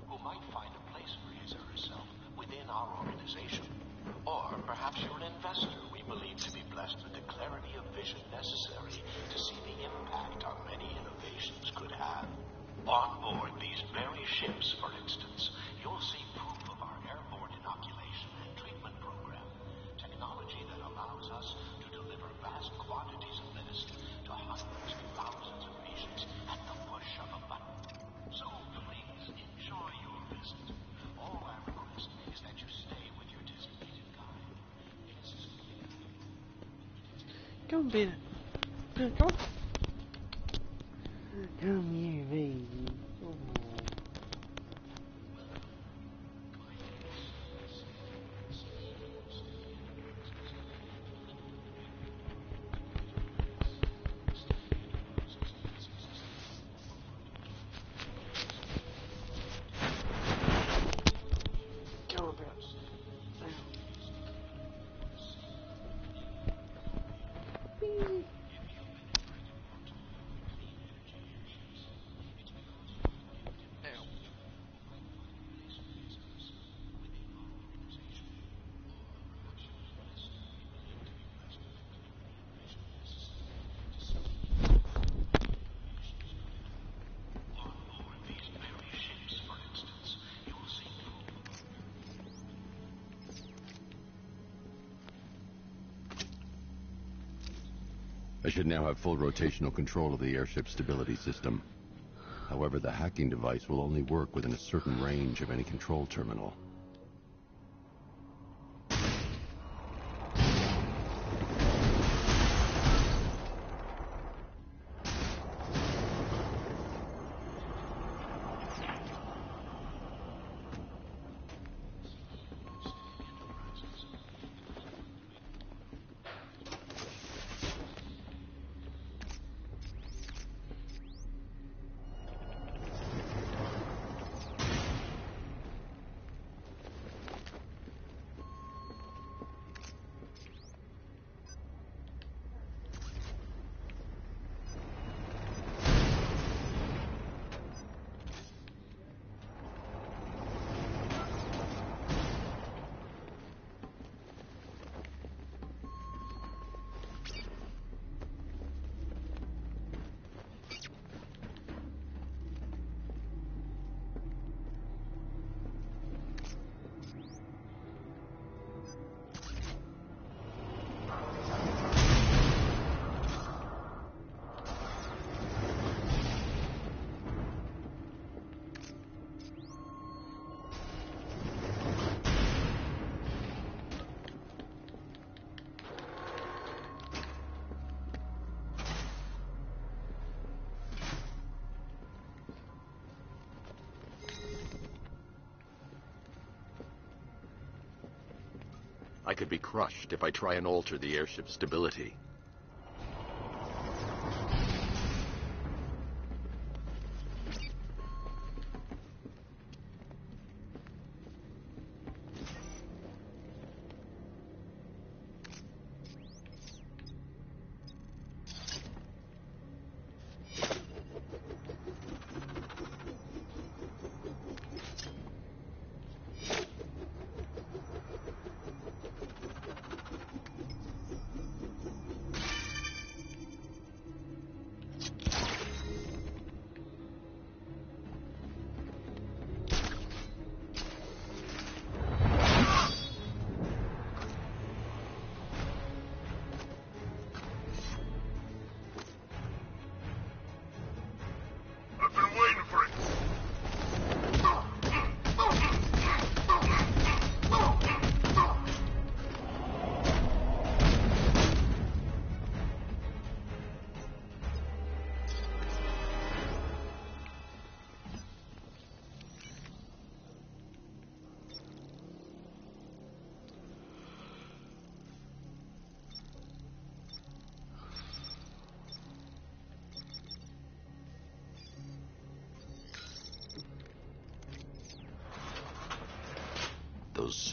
Who might find a place for his or herself within our organization. Or perhaps you're an investor we believe to be blessed with the clarity of vision necessary to see the impact our many innovations could have. On board these very ships, for instance, you'll see proof of our airborne inoculation and treatment program. Technology that allows us to deliver vast quantities of medicine to hundreds of thousands of patients at the push of a button. So please enjoy your visit. All I request is that you stay with your designated guide. Come, baby. Come. Come here, baby. Oh. I should now have full rotational control of the airship stability system. However, the hacking device will only work within a certain range of any control terminal. I could be crushed if I try and alter the airship's stability.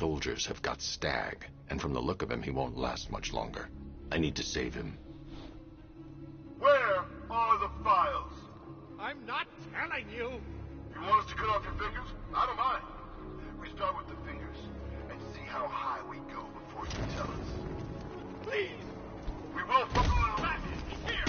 soldiers have got Stag, and from the look of him, he won't last much longer. I need to save him. Where are the files? I'm not telling you. You want us to cut off your fingers? I don't mind. We start with the fingers and see how high we go before you tell us. Please. We will focus on that. Here.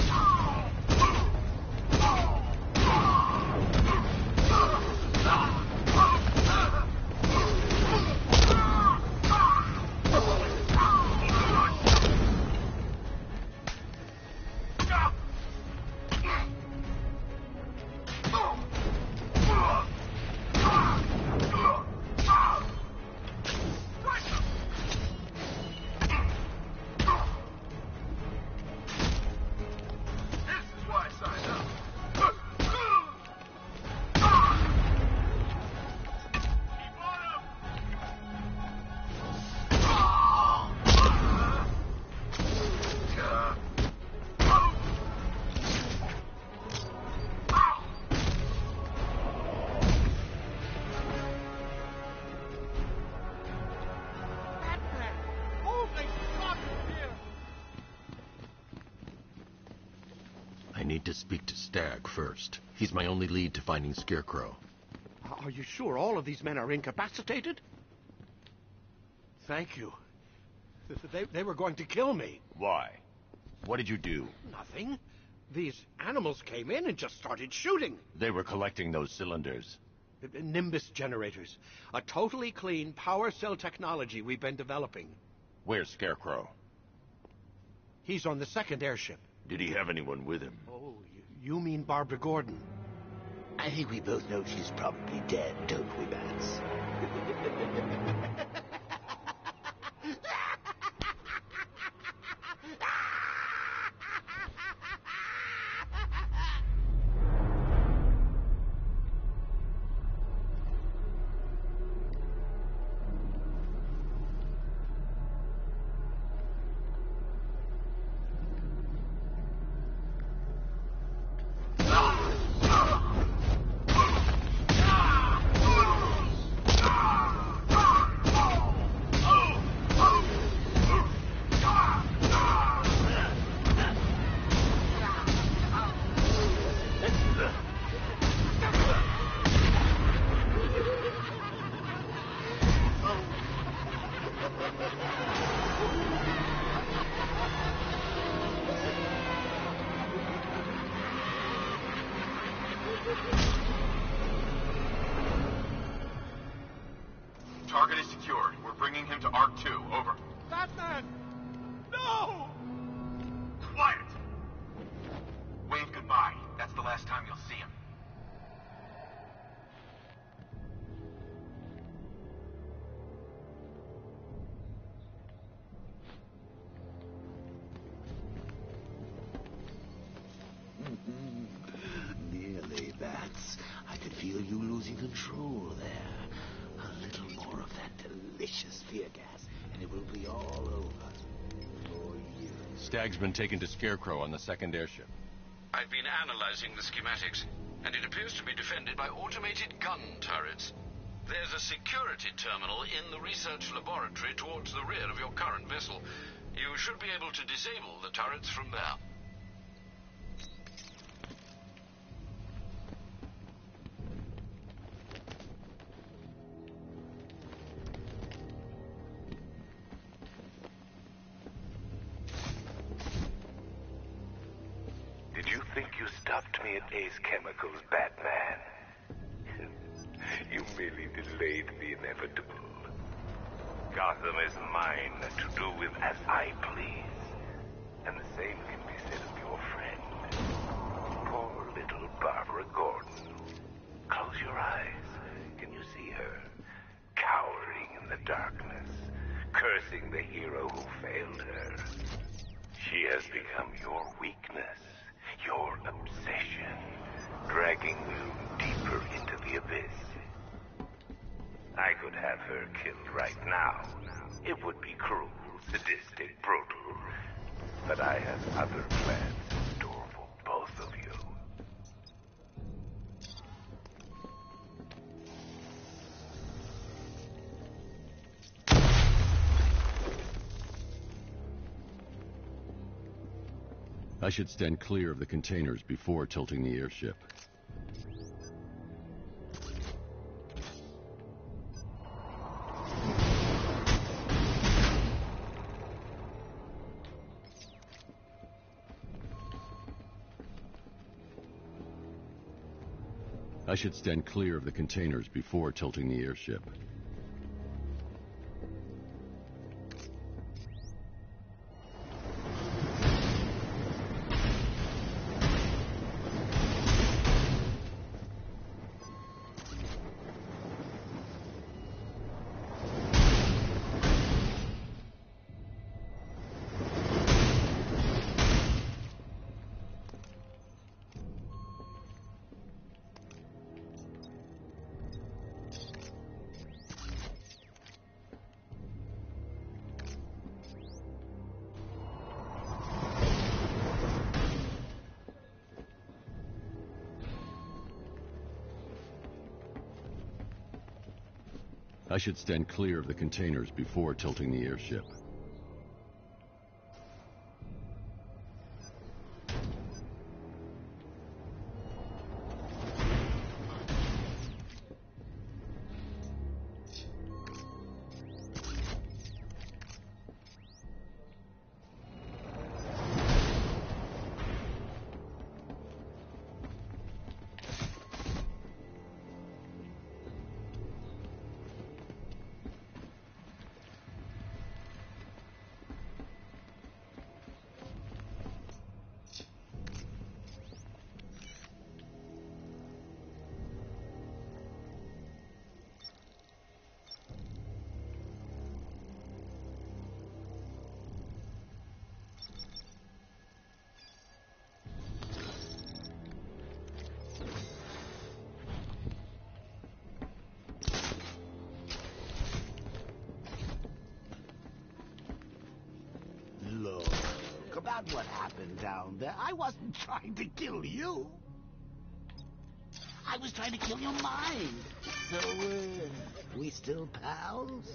I need to speak to Stag first. He's my only lead to finding Scarecrow. Are you sure all of these men are incapacitated? Thank you. They were going to kill me. Why? What did you do? Nothing. These animals came in and just started shooting. They were collecting those cylinders. Nimbus generators. A totally clean power cell technology we've been developing. Where's Scarecrow? He's on the second airship. Did he have anyone with him? Oh, you mean Barbara Gordon? I think we both know she's probably dead, don't we, Bats? Target is secured. We're bringing him to Arc 2. Over. Batman! No! Quiet! Wave goodbye. That's the last time you'll see him. Nearly, Bats. I could feel you losing control there. A little more of that delicious fear gas, and it will be all over for you. Stag's been taken to Scarecrow on the second airship. I've been analyzing the schematics, and it appears to be defended by automated gun turrets. There's a security terminal in the research laboratory towards the rear of your current vessel. You should be able to disable the turrets from there. Did you think you stopped me at Ace Chemicals, Batman? You merely delayed the inevitable. Gotham is mine to do with as I please. And the same can be said of your friend. Poor little Barbara Gordon. Close your eyes. Can you see her? Cowering in the darkness, cursing the hero who failed her. She has become your weakness, your obsession, dragging you deeper into the abyss. I could have her killed right now. It would be cruel, sadistic, brutal. But I have other plans in store for both of you. I should stand clear of the containers before tilting the airship. I should stand clear of the containers before tilting the airship. I should stand clear of the containers before tilting the airship. About what happened down there. I wasn't trying to kill you. I was trying to kill your mind. So, we still pals?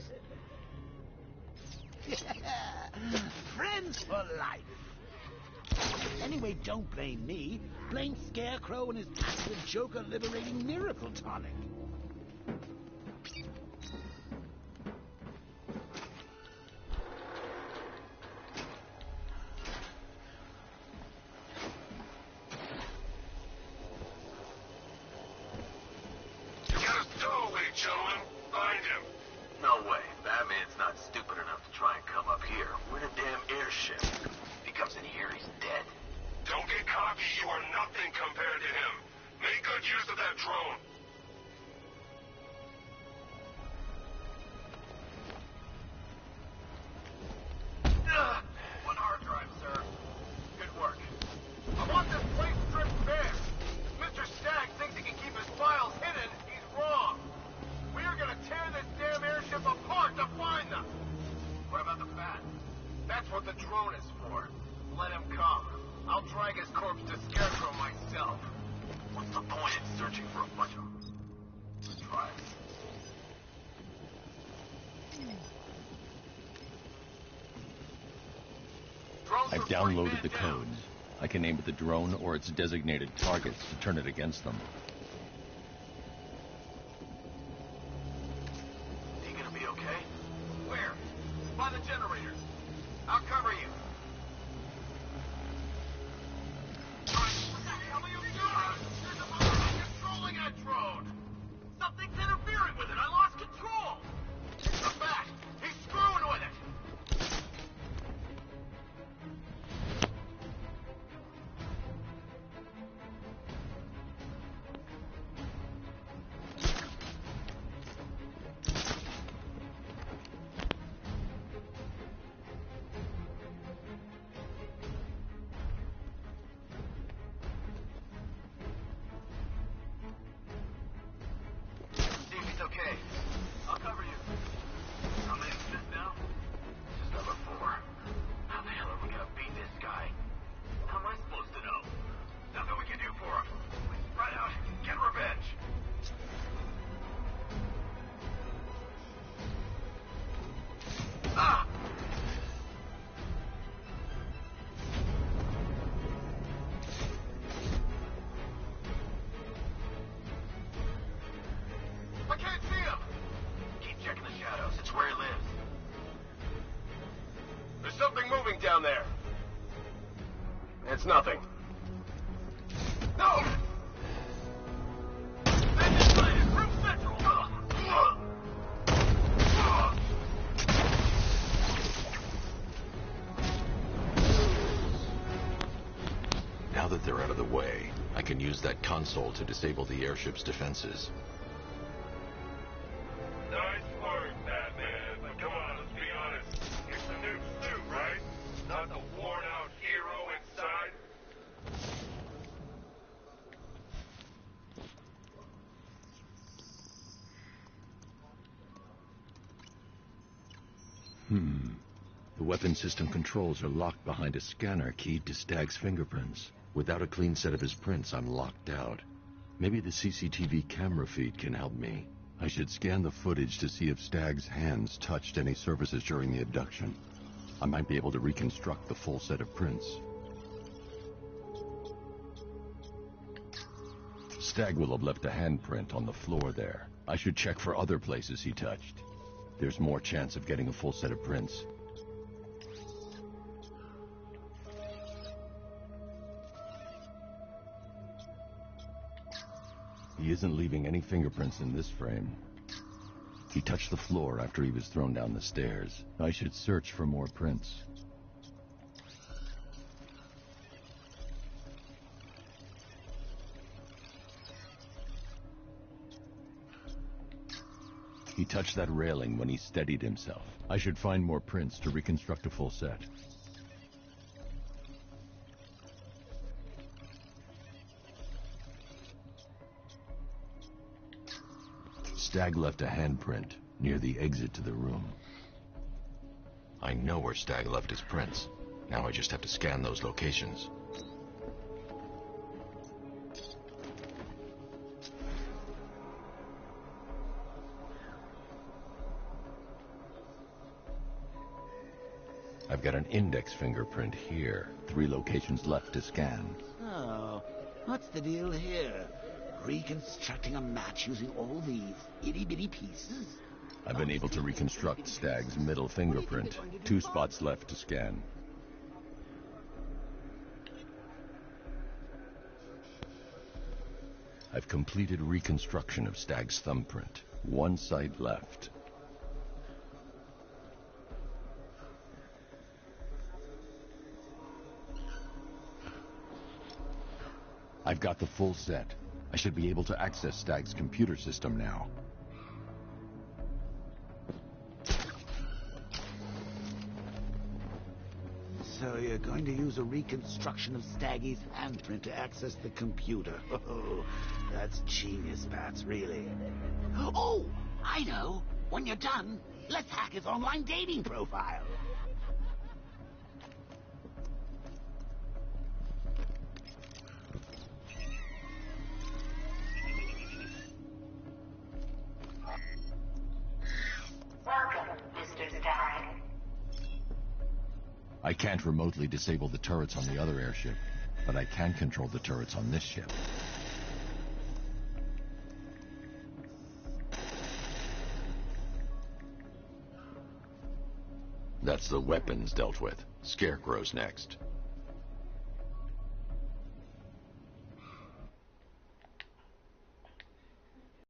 Friends for life. Anyway, don't blame me. Blame Scarecrow and his acid Joker liberating miracle tonic. I've downloaded the codes. I can aim at the drone or its designated targets to turn it against them. Are you gonna be okay? Where? By the generator. I'll cover you. What the hell are you doing? There's a machine controlling that drone! Something's interfering with it! I lost control! Come back! He's screwing with it! down there? It's nothing. No! Now that they're out of the way, I can use that console to disable the airship's defenses. Nice work, Batman. But come on, let's be honest. It's the new suit, right? Not the worn-out hero inside. The weapon system controls are locked behind a scanner keyed to Stag's fingerprints. Without a clean set of his prints, I'm locked out. Maybe the CCTV camera feed can help me. I should scan the footage to see if Stag's hands touched any surfaces during the abduction. I might be able to reconstruct the full set of prints. Stag will have left a handprint on the floor there. I should check for other places he touched. There's more chance of getting a full set of prints. He isn't leaving any fingerprints in this frame. He touched the floor after he was thrown down the stairs. I should search for more prints. He touched that railing when he steadied himself. I should find more prints to reconstruct a full set. Stag left a handprint near the exit to the room. I know where Stag left his prints. Now I just have to scan those locations. I've got an index fingerprint here. 3 locations left to scan. Oh, what's the deal here? Reconstructing a match using all these itty-bitty pieces? I've been able to reconstruct Stag's middle fingerprint. 2 spots left to scan. I've completed reconstruction of Stag's thumbprint. 1 site left. I've got the full set. I should be able to access Stag's computer system now. So you're going to use a reconstruction of Staggy's handprint to access the computer. Oh, that's genius, Bats, really. Oh, I know. When you're done, let's hack his online dating profile. I can't remotely disable the turrets on the other airship, but I can control the turrets on this ship. That's the weapons dealt with. Scarecrow's next.